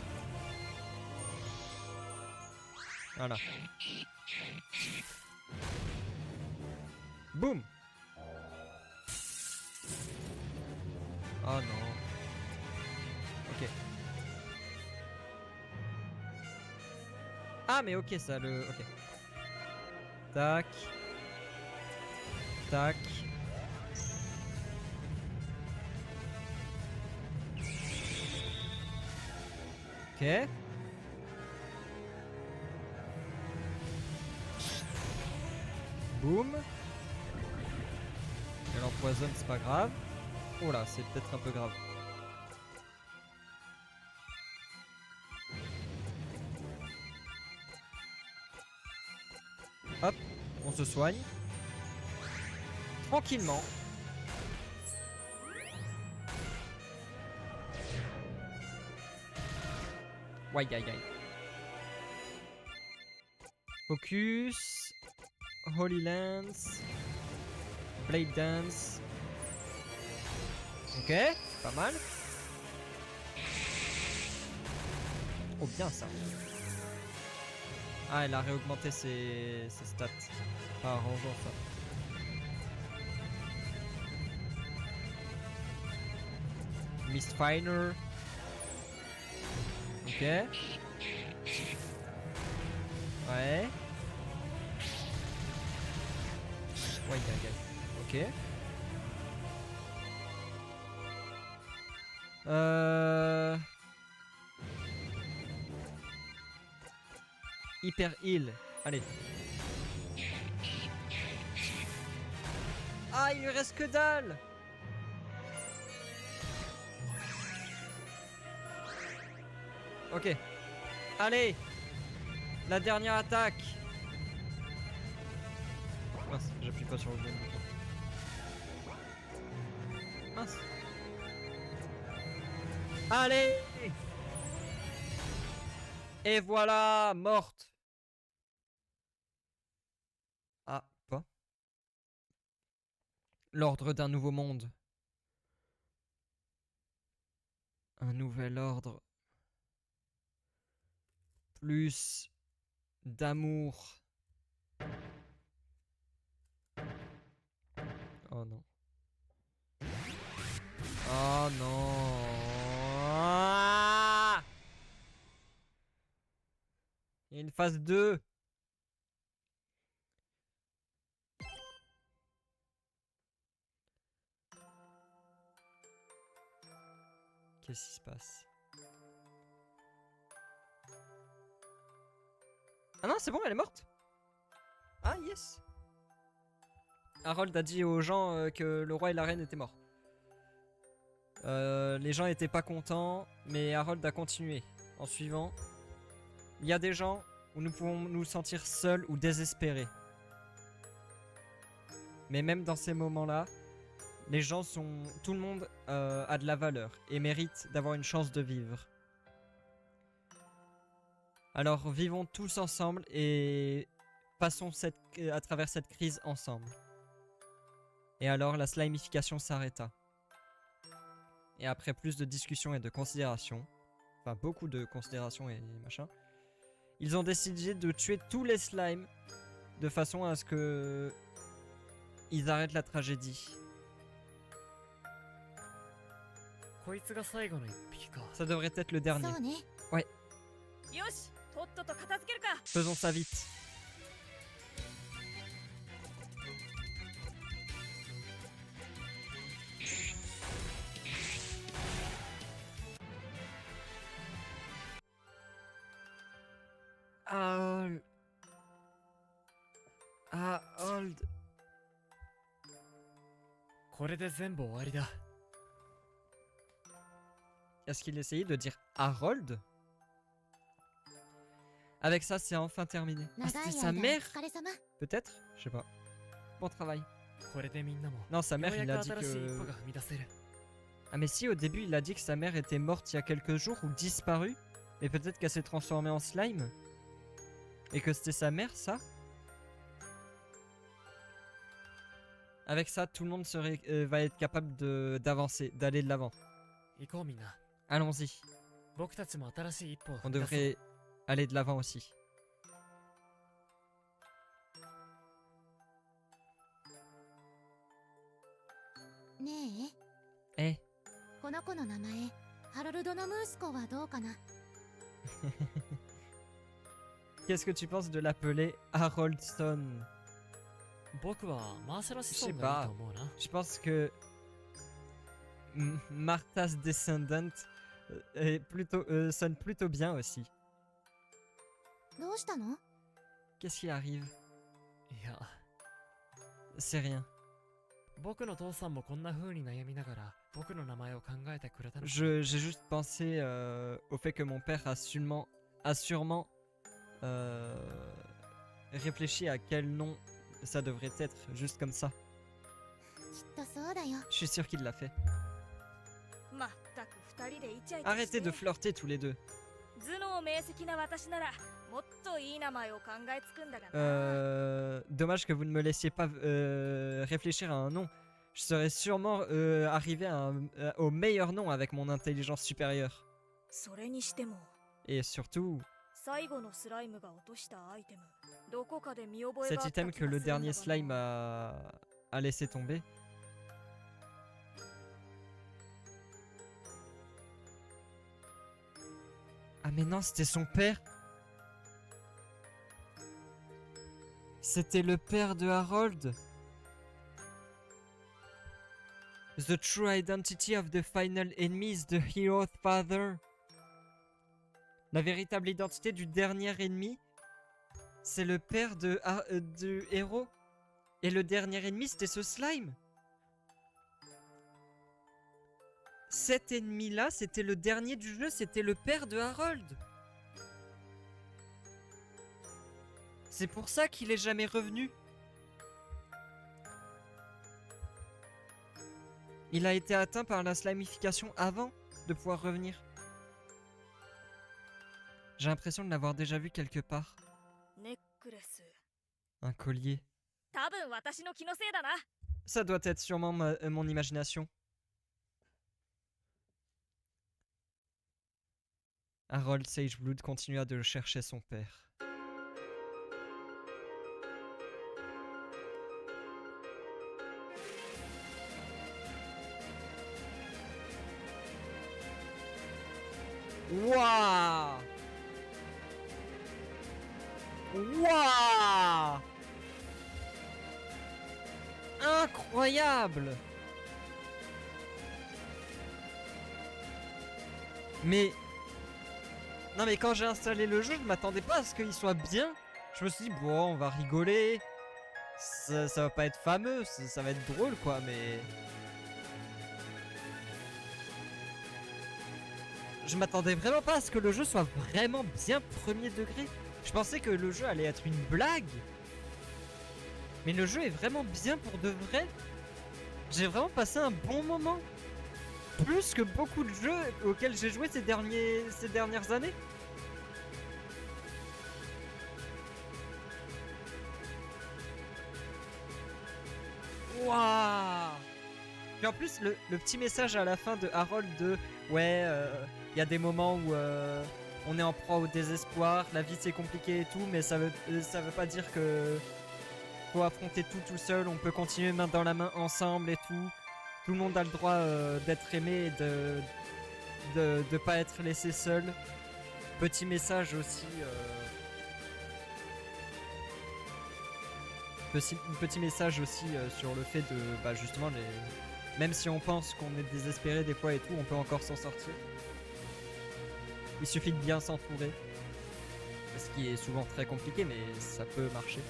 Voilà. Boum. Oh non. Ok. Ah mais ok ça le... Ok. Tac. Tac. Ok. Boum. Elle empoisonne, c'est pas grave. Oh là, c'est peut-être un peu grave. Hop, on se soigne. Tranquillement. Aïe aïe aïe. Focus. Holy Lance. Blade Dance. Ok, pas mal. Oh bien ça. Ah, elle a réaugmenté ses stats. Pas arrangeant ça. Mistfinder. Ok. Ouais. Ouais, ok. Hyper heal. Allez. Ah, il lui reste que dalle. Ok. Allez. La dernière attaque. Mince, j'appuie pas sur le bon bouton. Mince. Allez. Et voilà, morte. Ah, pas. L'ordre d'un nouveau monde. Un nouvel ordre. Plus d'amour. Oh non. Oh non. Ah, il y a une phase 2. Qu'est-ce qui se passe? Ah non, c'est bon, elle est morte. Ah yes. Harold a dit aux gens que le roi et la reine étaient morts. Les gens étaient pas contents, mais Harold a continué en suivant. Il y a des gens où nous pouvons nous sentir seuls ou désespérés. Mais même dans ces moments-là, les gens sont... Tout le monde a de la valeur et mérite d'avoir une chance de vivre. Alors vivons tous ensemble et passons à travers cette crise ensemble. Et alors la slimification s'arrêta. Et après plus de discussions et de considérations, enfin beaucoup de considérations et machin, ils ont décidé de tuer tous les slimes de façon à ce que ils arrêtent la tragédie. Ça devrait être le dernier. Ouais. Faisons ça vite. Harold. Est-ce qu'il essayait de dire Harold? Avec ça, c'est enfin terminé. Ah, c'était sa mère? Peut-être? Je sais pas. Bon travail. Non, sa mère, il a dit que... Ah mais si, au début, il a dit que sa mère était morte il y a quelques jours ou disparue. Mais peut-être qu'elle s'est transformée en slime. Et que c'était sa mère, ça? Avec ça, tout le monde va être capable d'avancer, d'aller de l'avant. Allons-y. On devrait aller de l'avant aussi. Eh. Qu'est-ce que tu penses de l'appeler Haroldson? Je sais pas. Je pense que Martha's Descendant sonne plutôt bien aussi. Qu'est-ce qui arrive? C'est rien. J'ai juste pensé au fait que mon père a sûrement réfléchi à quel nom ça devrait être, juste comme ça. Je suis sûr qu'il l'a fait. Arrêtez de flirter tous les deux. Dommage que vous ne me laissiez pas réfléchir à un nom. Je serais sûrement arrivé au meilleur nom avec mon intelligence supérieure. Et surtout, cet item que le dernier slime a laissé tomber. Ah mais non, c'était son père. C'était le père de Harold. The true identity of the final enemy is the hero's father. La véritable identité du dernier ennemi, c'est le père du héros. Et le dernier ennemi, c'était ce slime. Cet ennemi-là, c'était le dernier du jeu, c'était le père de Harold. C'est pour ça qu'il est jamais revenu. Il a été atteint par la slimification avant de pouvoir revenir. J'ai l'impression de l'avoir déjà vu quelque part. Un collier. Ça doit être sûrement mon imagination. Harold Sageblood continua de chercher son père. Waouh! Waouh! Incroyable! Mais... Non mais quand j'ai installé le jeu, je m'attendais pas à ce qu'il soit bien. Je me suis dit, bon, on va rigoler. Ça va pas être fameux, ça va être drôle quoi, mais... Je m'attendais vraiment pas à ce que le jeu soit vraiment bien premier degré. Je pensais que le jeu allait être une blague. Mais le jeu est vraiment bien pour de vrai. J'ai vraiment passé un bon moment. Plus que beaucoup de jeux auxquels j'ai joué ces dernières années. Waouh! Puis en plus, le petit message à la fin de Harold de ouais, y a des moments où on est en proie au désespoir, la vie c'est compliqué et tout, mais ça veut pas dire que faut affronter tout seul, on peut continuer main dans la main ensemble et tout. Tout le monde a le droit d'être aimé et de pas être laissé seul. Petit message aussi. Petit message aussi sur le fait de bah justement même si on pense qu'on est désespéré des fois et tout, on peut encore s'en sortir. Il suffit de bien s'entourer. Ce qui est souvent très compliqué, mais ça peut marcher.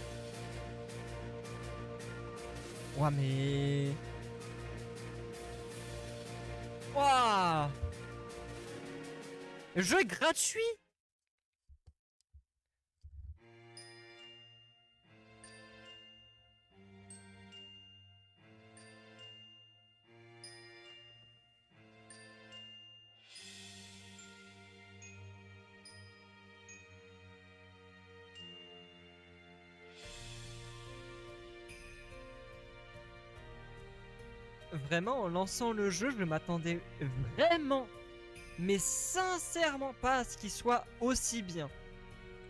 Ouah, mais... Ouah. Le jeu est gratuit. Vraiment, en lançant le jeu, je m'attendais vraiment, mais sincèrement pas à ce qu'il soit aussi bien.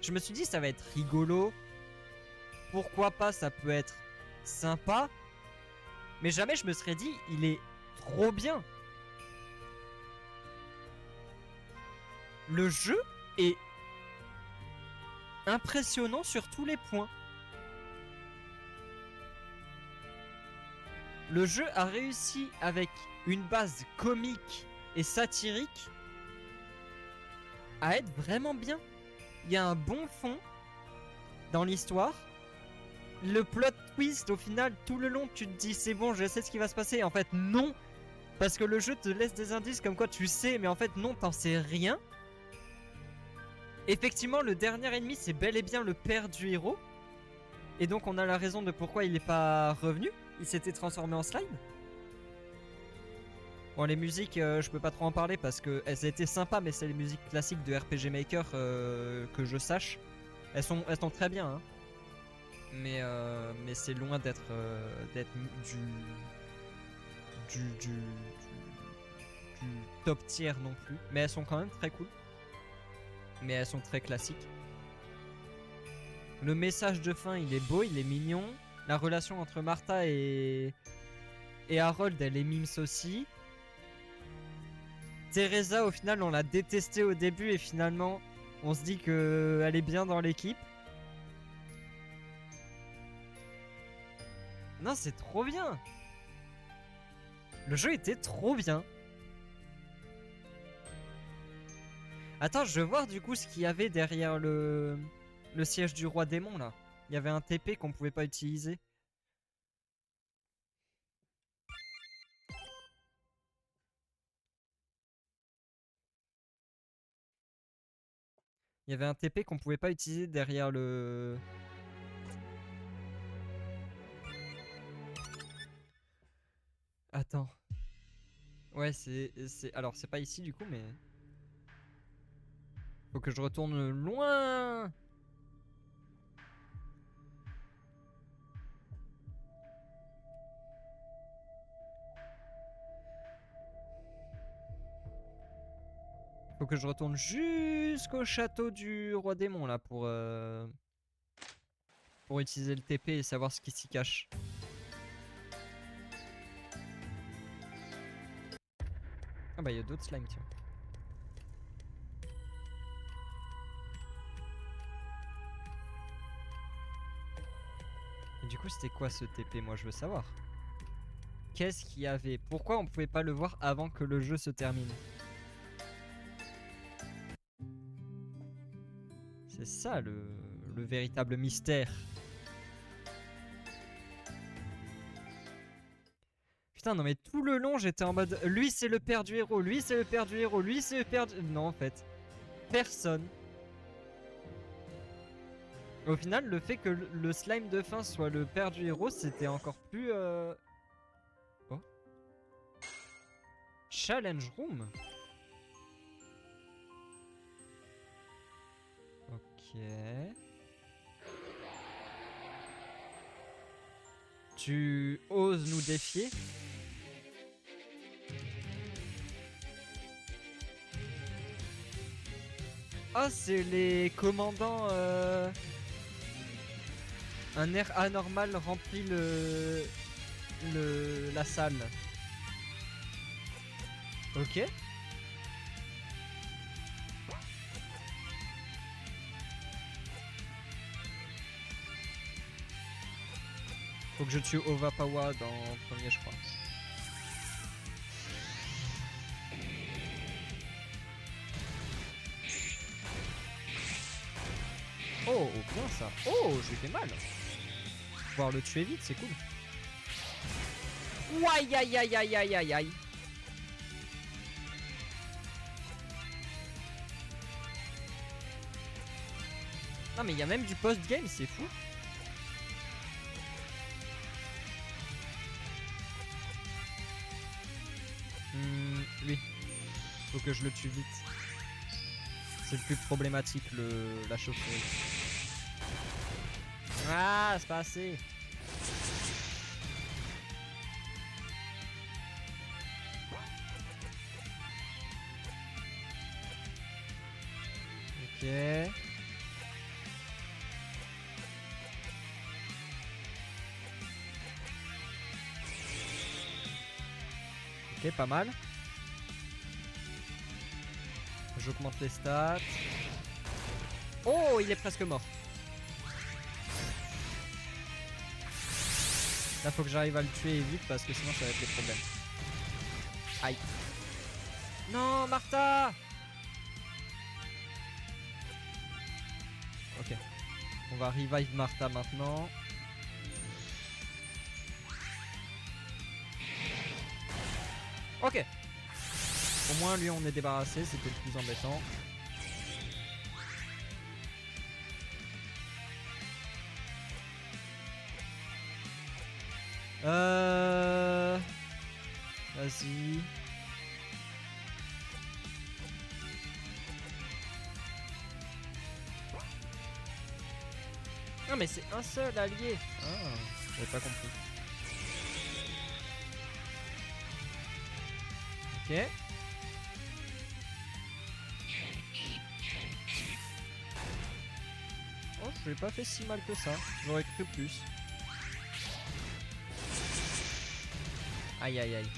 Je me suis dit, ça va être rigolo. Pourquoi pas, ça peut être sympa. Mais jamais je me serais dit, il est trop bien. Le jeu est impressionnant sur tous les points. Le jeu a réussi avec une base comique et satirique à être vraiment bien. Il y a un bon fond dans l'histoire. Le plot twist, au final, tout le long, tu te dis c'est bon, je sais ce qui va se passer. En fait, non. Parce que le jeu te laisse des indices comme quoi tu sais, mais en fait, non, t'en sais rien. Effectivement, le dernier ennemi, c'est bel et bien le père du héros. Et donc, on a la raison de pourquoi il n'est pas revenu. Il s'était transformé en slime. Bon, les musiques, je peux pas trop en parler parce qu'elles étaient sympas, mais c'est les musiques classiques de RPG Maker que je sache. Elles sont très bien, hein. Mais c'est loin d'être du top tier non plus. Mais elles sont quand même très cool. Mais elles sont très classiques. Le message de fin, il est beau, il est mignon. La relation entre Martha et Harold, elle est mimes aussi. Teresa, au final, on l'a détestée au début et finalement, on se dit qu'elle est bien dans l'équipe. Non, c'est trop bien. Le jeu était trop bien. Attends, je veux voir du coup ce qu'il y avait derrière le siège du roi démon là. Il y avait un TP qu'on pouvait pas utiliser. Il y avait un TP qu'on pouvait pas utiliser derrière le... Attends. Ouais, alors, c'est pas ici du coup, mais... Faut que je retourne loin. Faut que je retourne jusqu'au château du roi démon là pour utiliser le TP et savoir ce qui s'y cache. Ah bah il y a d'autres slimes, tiens. Et du coup c'était quoi ce TP, moi je veux savoir. Qu'est-ce qu'il y avait? Pourquoi on pouvait pas le voir avant que le jeu se termine? C'est ça le véritable mystère. Putain, non mais tout le long j'étais en mode lui c'est le père du héros, lui c'est le père du héros, lui c'est le père du... Non en fait, personne. Au final, le fait que le slime de fin soit le père du héros, c'était encore plus... Oh. Challenge Room. Ok. Tu oses nous défier? Ah, c'est les commandants... Un air anormal remplit la salle. Ok. Faut que je tue Overpower dans le premier, je crois. Oh, bien ça. Oh, je lui fais mal. Pouvoir le tuer vite, c'est cool. Aïe aïe aïe aïe aïe aïe aïe. Non mais il y a même du post-game, c'est fou. Lui. Faut que je le tue vite. C'est le plus problématique, la chauve-souris. Ah, c'est pas assez. Ok. Ok, pas mal. J'augmente les stats. Oh, il est presque mort. Là, faut que j'arrive à le tuer vite parce que sinon ça va être des problèmes. Aïe. Non, Martha. Ok. On va revive Martha maintenant. Ok. Au moins lui on est débarrassé, c'était le plus embêtant. Vas-y. Non mais c'est un seul allié. Ah, j'avais pas compris. Ok. Oh, je l'ai pas fait si mal que ça. J'aurais cru plus. Aïe aïe aïe.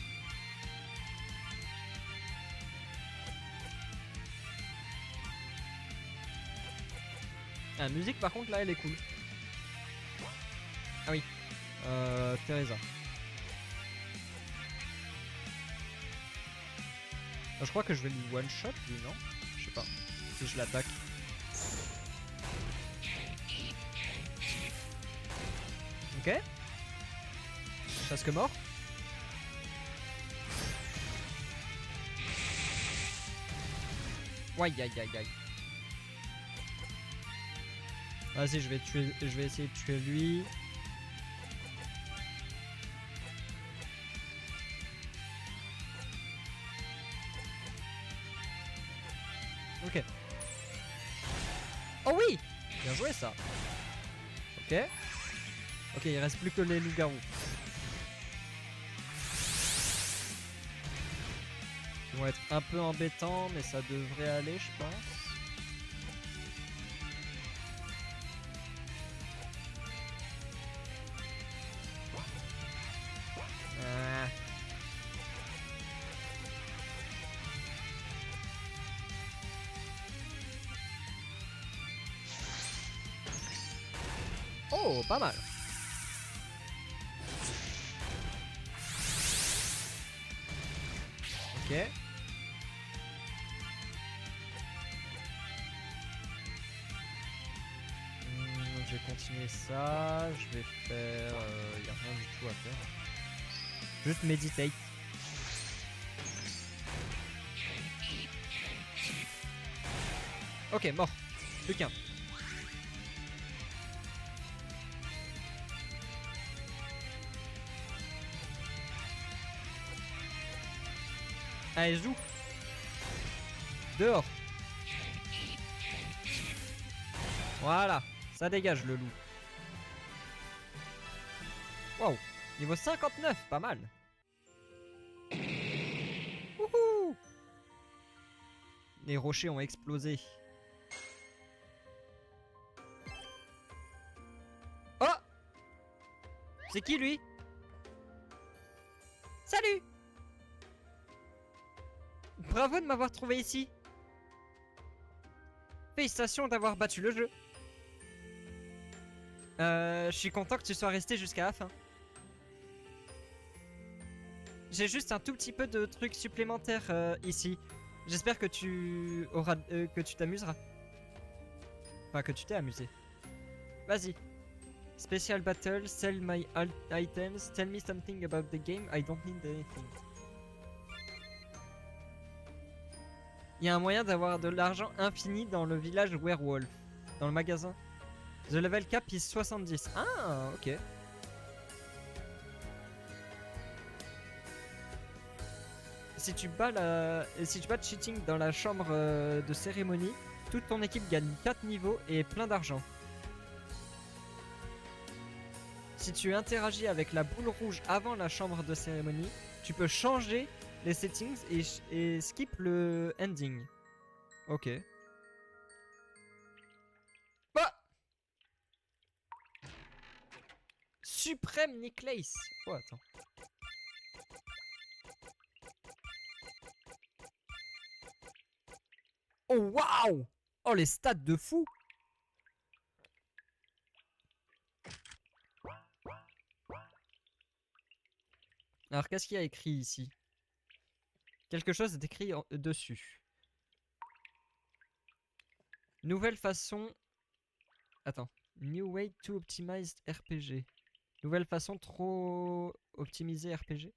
La musique par contre là elle est cool. Ah oui. Teresa. Je crois que je vais lui one shot lui, non? Je sais pas. Si je l'attaque. Ok. Presque mort. Aïe aïe aïe aïe. Vas-y, je vais essayer de tuer lui. Ok. Oh oui! Bien joué ça. Ok. Ok, il reste plus que les loups-garous. Ils vont être un peu embêtants, mais ça devrait aller, je pense. Ah. Oh, pas mal. Ok. Je vais continuer ça. Je vais faire... Il n'y a rien du tout à faire. Juste meditate. Ok, mort. Plus qu'un. Allez, joue. Dehors. Voilà. Ça dégage le loup. Waouh. Niveau 59, pas mal. Wouhou. Les rochers ont explosé. Oh! C'est qui lui? Salut! Bravo de m'avoir trouvé ici. Félicitations d'avoir battu le jeu. Je suis content que tu sois resté jusqu'à la fin. J'ai juste un tout petit peu de trucs supplémentaires ici. J'espère que tu auras, que tu t'amuseras. Enfin, que tu t'es amusé. Vas-y. Special battle, sell my items, tell me something about the game, I don't need anything. Il y a un moyen d'avoir de l'argent infini dans le village Werewolf. Dans le magasin. The level cap is 70. Ah, ok. Si tu bats cheating dans la chambre de cérémonie, toute ton équipe gagne 4 niveaux et plein d'argent. Si tu interagis avec la boule rouge avant la chambre de cérémonie, tu peux changer les settings et skip le ending. Ok. Bah Suprême Necklace. Oh, attends. Oh, waouh! Oh, les stats de fou! Alors, qu'est-ce qu'il y a écrit ici? Quelque chose est écrit dessus. Nouvelle façon... Attends. New way to optimize RPG. Nouvelle façon trop optimisée RPG.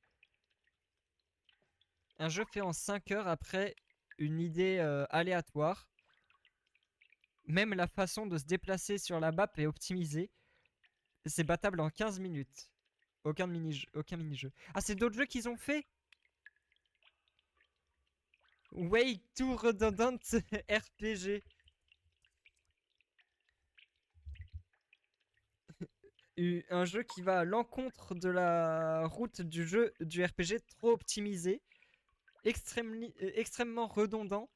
Un jeu fait en 5 heures après une idée aléatoire. Même la façon de se déplacer sur la map est optimisée. C'est battable en 15 minutes. Aucun mini-jeu. Ah, c'est d'autres jeux qu'ils ont fait? Way too redundant RPG. Un jeu qui va à l'encontre de la route du jeu du RPG, trop optimisé, extrêmement redondant.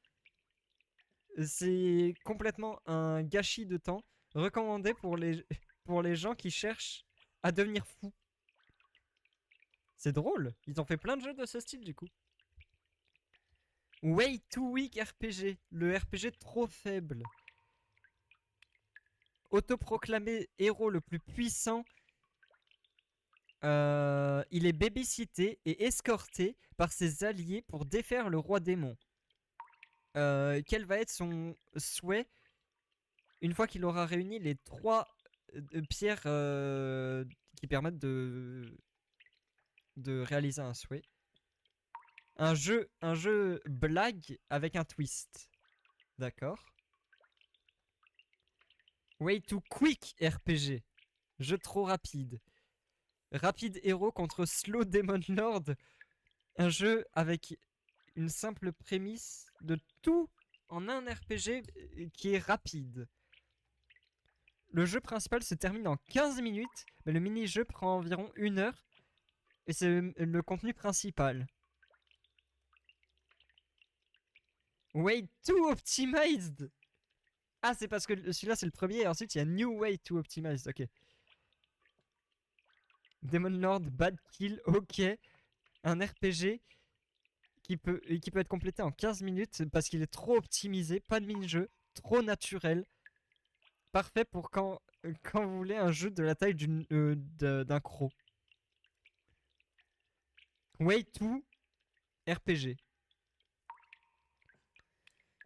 C'est complètement un gâchis de temps. Recommandé pour les gens qui cherchent à devenir fous. C'est drôle, ils ont fait plein de jeux de ce style du coup. Way too weak RPG, le RPG trop faible. Autoproclamé héros le plus puissant, il est babysitté et escorté par ses alliés pour défaire le roi démon. Quel va être son souhait une fois qu'il aura réuni les 3 pierres qui permettent de réaliser un souhait? Un jeu blague avec un twist. D'accord. Way too quick RPG. Jeu trop rapide. Rapide héros contre slow Demon Lord. Un jeu avec une simple prémisse de tout en un RPG qui est rapide. Le jeu principal se termine en 15 minutes, mais le mini-jeu prend environ 1 heure. Et c'est le contenu principal. Way too optimized. Ah, c'est parce que celui-là c'est le premier et ensuite il y a New Way to Optimize. Ok. Demon Lord, Bad Kill, ok. Un RPG qui peut être complété en 15 minutes parce qu'il est trop optimisé, pas de mini-jeu, trop naturel. Parfait pour quand vous voulez un jeu de la taille d'un croc. Way to RPG.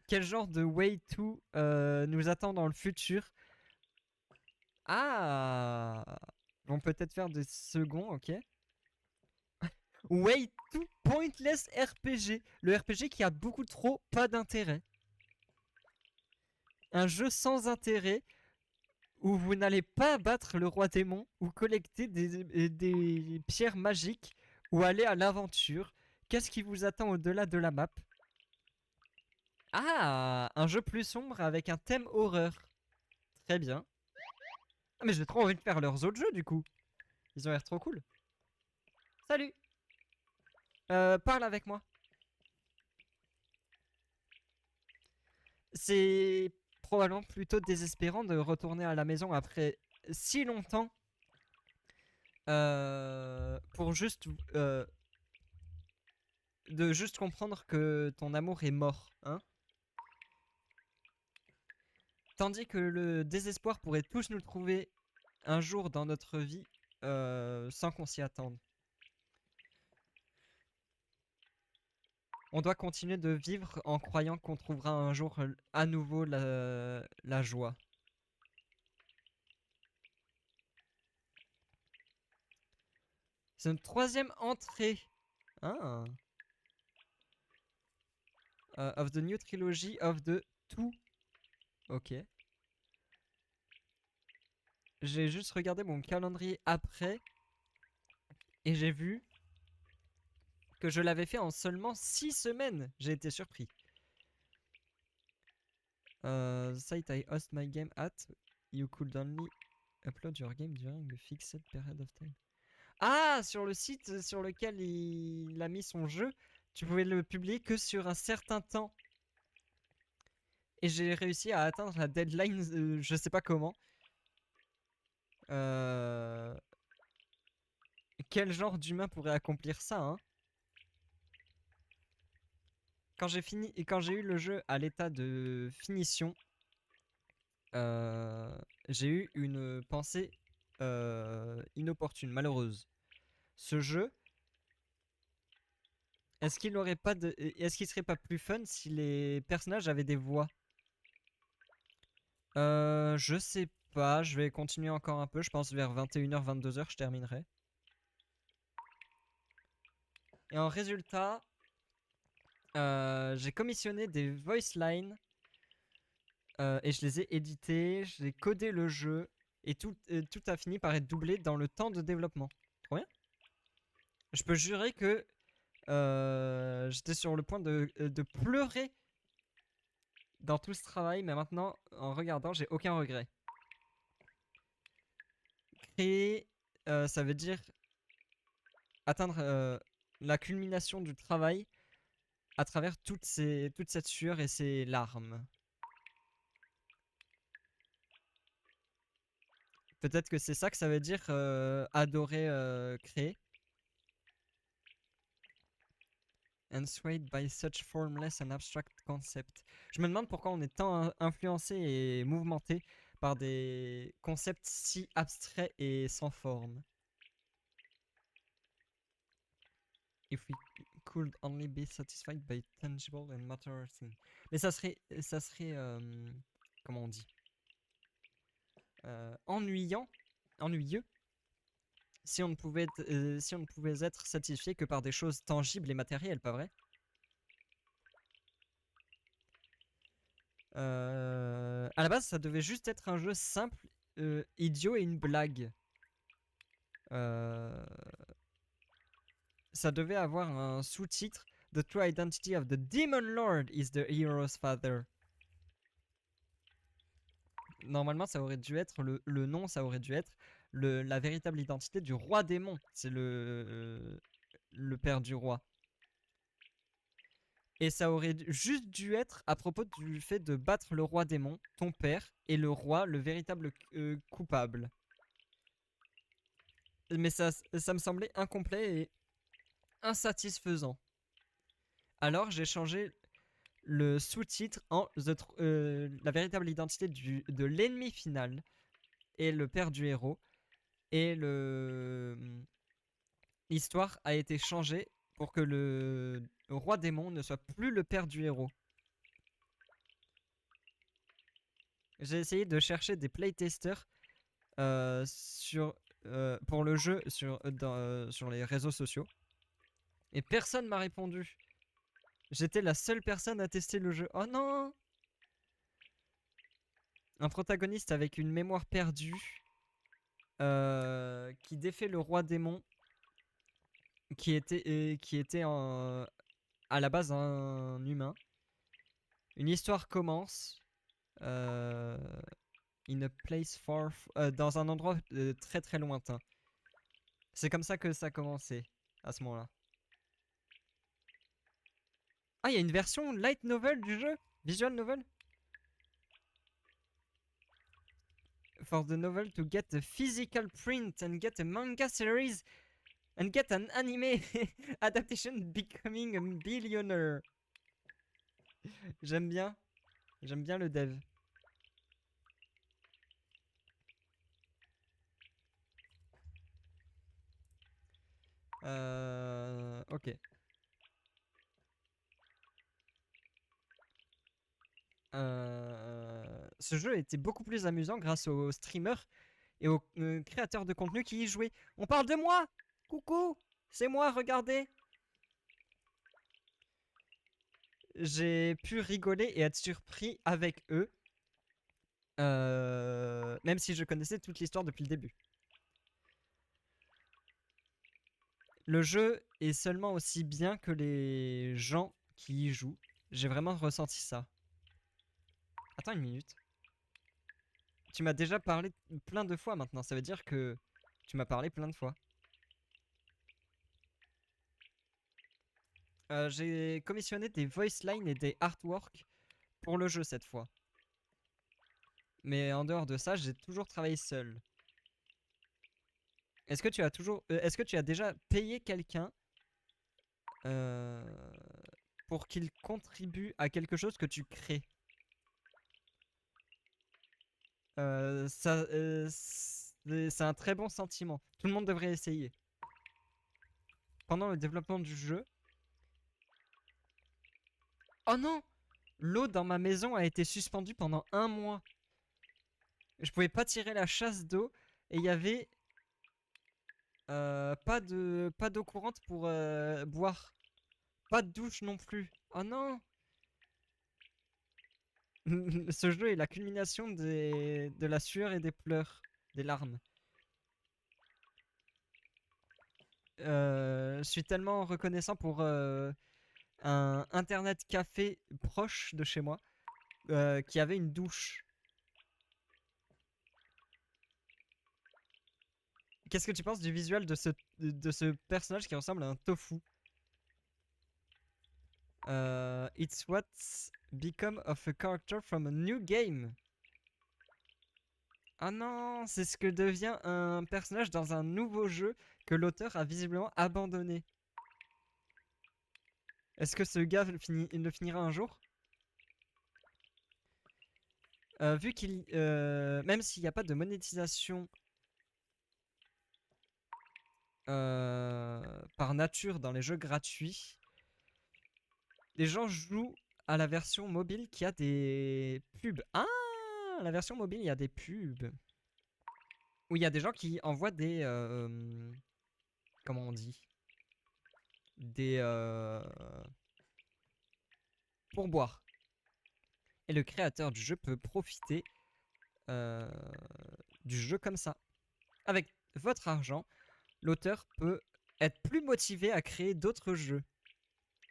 Quel genre de way to nous attend dans le futur? Ah, vont peut-être faire des seconds, ok. Way to pointless RPG. Le RPG qui a beaucoup trop pas d'intérêt. Un jeu sans intérêt où vous n'allez pas battre le roi démon ou collecter des pierres magiques ou aller à l'aventure. Qu'est-ce qui vous attend au-delà de la map? Ah, un jeu plus sombre avec un thème horreur. Très bien. Ah, mais j'ai trop envie de faire leurs autres jeux du coup. Ils ont l'air trop cool. Salut. Parle avec moi. C'est probablement plutôt désespérant de retourner à la maison après si longtemps pour juste de juste comprendre que ton amour est mort, hein. Tandis que le désespoir pourrait tous nous trouver un jour dans notre vie sans qu'on s'y attende. On doit continuer de vivre en croyant qu'on trouvera un jour à nouveau la joie. C'est une 3e entrée. Ah. Of the new trilogy of the two. Ok. J'ai juste regardé mon calendrier après. Et j'ai vu que je l'avais fait en seulement 6 semaines. J'ai été surpris. The site I host my game at, you could only upload your game during a fixed period of time. Ah, sur le site sur lequel il a mis son jeu, tu pouvais le publier que sur un certain temps. Et j'ai réussi à atteindre la deadline, je sais pas comment. Quel genre d'humain pourrait accomplir ça, hein? Quand j'ai fini et quand j'ai eu le jeu à l'état de finition, j'ai eu une pensée inopportune, malheureuse. Ce jeu, est-ce qu'il serait pas plus fun si les personnages avaient des voix? Je sais pas, je vais continuer encore un peu, je pense vers 21h, 22h je terminerai. Et en résultat, j'ai commissionné des voice lines et je les ai édités, j'ai codé le jeu et tout a fini par être doublé dans le temps de développement. Trop bien. Je peux jurer que j'étais sur le point de pleurer dans tout ce travail, mais maintenant, en regardant, j'ai aucun regret. Créer, ça veut dire atteindre la culmination du travail à travers toute cette sueur et ces larmes. Peut-être que c'est ça que ça veut dire adorer créer. And swayed by such formless and abstract concepts. Je me demande pourquoi on est tant influencé et mouvementé par des concepts si abstraits et sans forme. If we could only be satisfied by tangible and material things. Mais ça serait comment on dit, ennuyeux, si on ne pouvait être satisfait que par des choses tangibles et matérielles, pas vrai? À la base, ça devait juste être un jeu simple, idiot et une blague. Ça devait avoir un sous-titre: The true identity of the Demon Lord is the hero's father. Normalement, ça aurait dû être le nom, ça aurait dû être la véritable identité du roi démon. C'est le père du roi. Et ça aurait juste dû être à propos du fait de battre le roi démon, ton père, et le roi, le véritable coupable. Mais ça me semblait incomplet et insatisfaisant. Alors j'ai changé le sous-titre en la véritable identité de l'ennemi final et le père du héros. Et l'histoire a été changée pour que le roi démon ne soit plus le père du héros. J'ai essayé de chercher des playtesters pour le jeu sur les réseaux sociaux. Et personne m'a répondu. J'étais la seule personne à tester le jeu. Oh non! Un protagoniste avec une mémoire perdue qui défait le roi démon qui était à la base un humain. Une histoire commence in a place far, dans un endroit très très lointain. C'est comme ça que ça a commencé à ce moment-là. Ah, il y a une version light novel du jeu, visual novel. For the novel to get a physical print and get a manga series and get an anime adaptation becoming a billionaire. J'aime bien le dev. Ok. Ce jeu était beaucoup plus amusant grâce aux streamers et aux créateurs de contenu qui y jouaient. On parle de moi! Coucou, c'est moi, regardez. J'ai pu rigoler et être surpris avec eux. Même si je connaissais toute l'histoire depuis le début. Le jeu est seulement aussi bien que les gens qui y jouent. J'ai vraiment ressenti ça. Attends une minute. Tu m'as déjà parlé plein de fois maintenant. Ça veut dire que tu m'as parlé plein de fois. J'ai commissionné des voice lines et des artworks pour le jeu cette fois. Mais en dehors de ça, j'ai toujours travaillé seul. Est-ce que tu as déjà payé quelqu'un pour qu'il contribue à quelque chose que tu crées? C'est un très bon sentiment. Tout le monde devrait essayer. Pendant le développement du jeu. Oh non! L'eau dans ma maison a été suspendue pendant 1 mois. Je pouvais pas tirer la chasse d'eau et il y avait pas d'eau courante pour boire. Pas de douche non plus. Oh non! Ce jeu est la culmination de la sueur et des pleurs, des larmes. Je suis tellement reconnaissant pour un internet café proche de chez moi qui avait une douche. Qu'est-ce que tu penses du visuel de ce personnage qui ressemble à un tofu? It's what's become of a character from a new game. Ah non, c'est ce que devient un personnage dans un nouveau jeu que l'auteur a visiblement abandonné. Est-ce que ce gars il le finira un jour? Vu qu'il... même s'il n'y a pas de monétisation par nature dans les jeux gratuits, les gens jouent à la version mobile qui a des pubs. Ah, la version mobile, il y a des pubs. Où il y a des gens qui envoient des... comment on dit? Des... pourboires. Et le créateur du jeu peut profiter du jeu comme ça. Avec votre argent, l'auteur peut être plus motivé à créer d'autres jeux.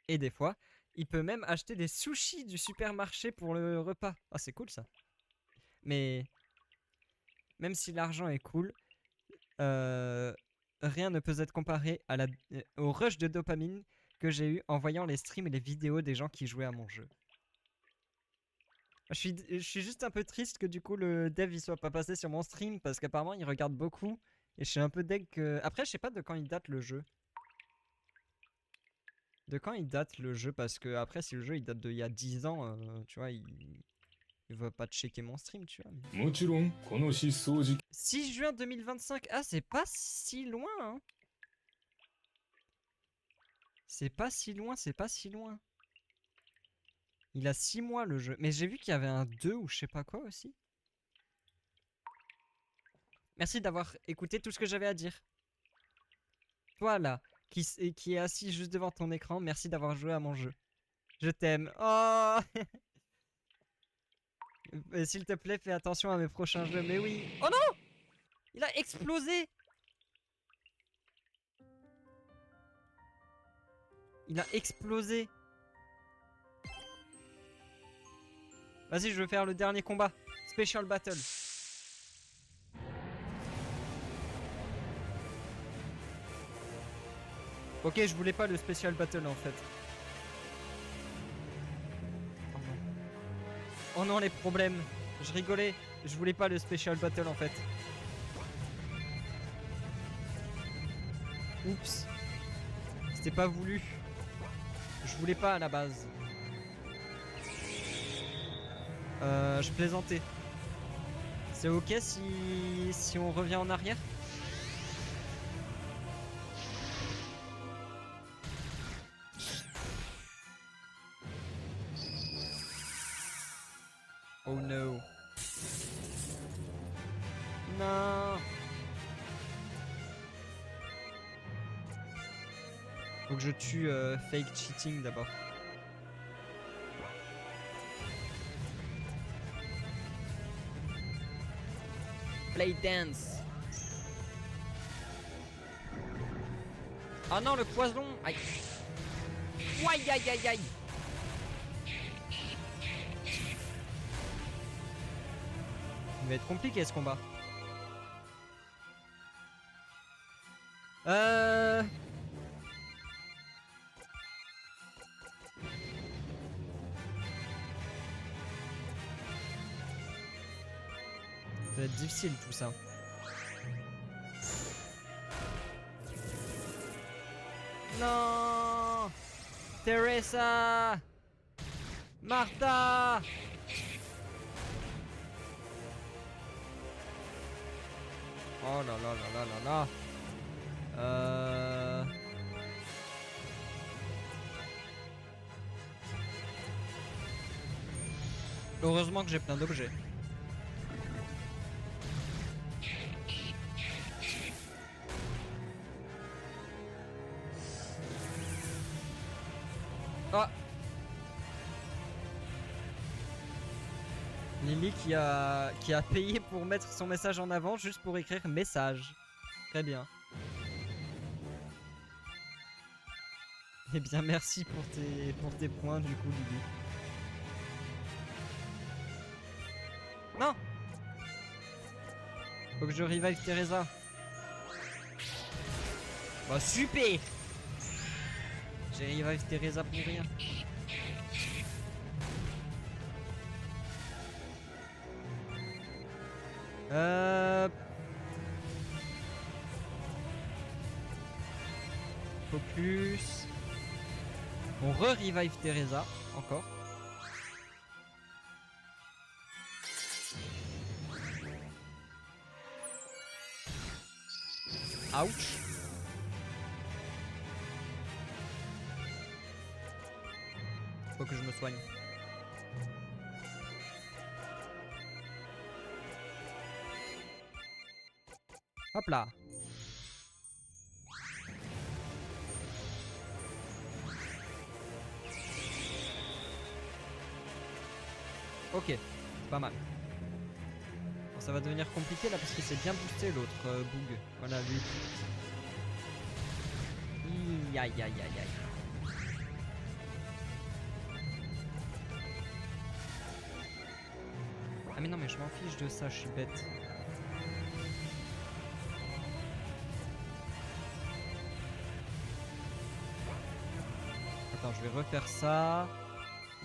Et des fois, il peut même acheter des sushis du supermarché pour le repas. Ah, c'est cool ça. Mais même si l'argent est cool, rien ne peut être comparé au rush de dopamine que j'ai eu en voyant les streams et les vidéos des gens qui jouaient à mon jeu. Je suis juste un peu triste que du coup le dev il soit pas passé sur mon stream parce qu'apparemment il regarde beaucoup et je suis un peu deg que... Après je sais pas de quand il date le jeu. De quand il date le jeu parce que après si le jeu il date d'il y a 10 ans, tu vois, il va pas checker mon stream, tu vois. Mais... 6 juin 2025, ah c'est pas si loin hein. C'est pas si loin, c'est pas si loin. Il a 6 mois le jeu. Mais j'ai vu qu'il y avait un 2 ou je sais pas quoi aussi. Merci d'avoir écouté tout ce que j'avais à dire. Toi là, qui est assis juste devant ton écran, merci d'avoir joué à mon jeu. Je t'aime. Oh. S'il te plaît, fais attention à mes prochains jeux. Mais oui. Oh non! Il a explosé! Il a explosé. Vas-y, je veux faire le dernier combat. Special Battle. Ok, je voulais pas le Special Battle en fait. Oh non, les problèmes. Je rigolais. Je voulais pas le Special Battle en fait. Oups. C'était pas voulu. Je voulais pas à la base. Je plaisantais. C'est ok si on revient en arrière? Oh no. Non. Faut que je tue Fake Cheating d'abord. Play Dance. Ah non, le poison. Aïe. Aïe aïe aïe aïe. Il va être compliqué ce combat. Ça va être difficile tout ça. Non, Teresa, Martha. Oh là là là là là là. Heureusement que j'ai plein d'objets. Ah, Lily qui a payé pour mettre son message en avant juste pour écrire message. Très bien. Eh bien merci pour tes points du coup Lily. Non. Faut que je revive Teresa. Bah super. J'ai revive Teresa pour rien. Focus. On re-revive Teresa encore. Ouch. Faut que je me soigne. Hop là. Ok, pas mal. Bon, ça va devenir compliqué là parce qu'il s'est bien boosté l'autre Boog. Voilà lui. Aïe aïe aïe aïe. Ah mais non mais je m'en fiche de ça, je suis bête. Attends, je vais refaire ça.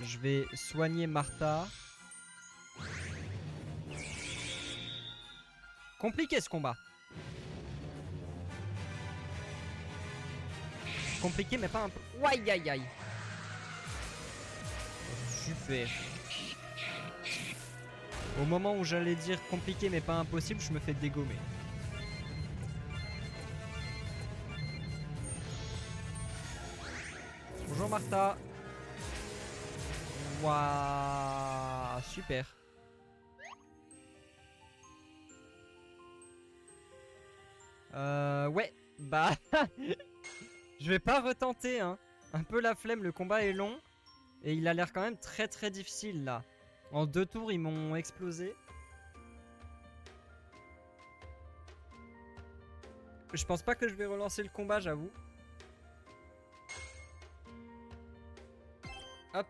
Je vais soigner Martha. Compliqué ce combat. Compliqué mais pas un peu. Aïe aïe aïe. Super. Au moment où j'allais dire compliqué mais pas impossible, je me fais dégommer. Bonjour Martha. Waouh, super. Ouais, bah je vais pas retenter hein. Un peu la flemme, le combat est long et il a l'air quand même très très difficile là. En 2 tours, ils m'ont explosé. Je pense pas que je vais relancer le combat, j'avoue. Hop.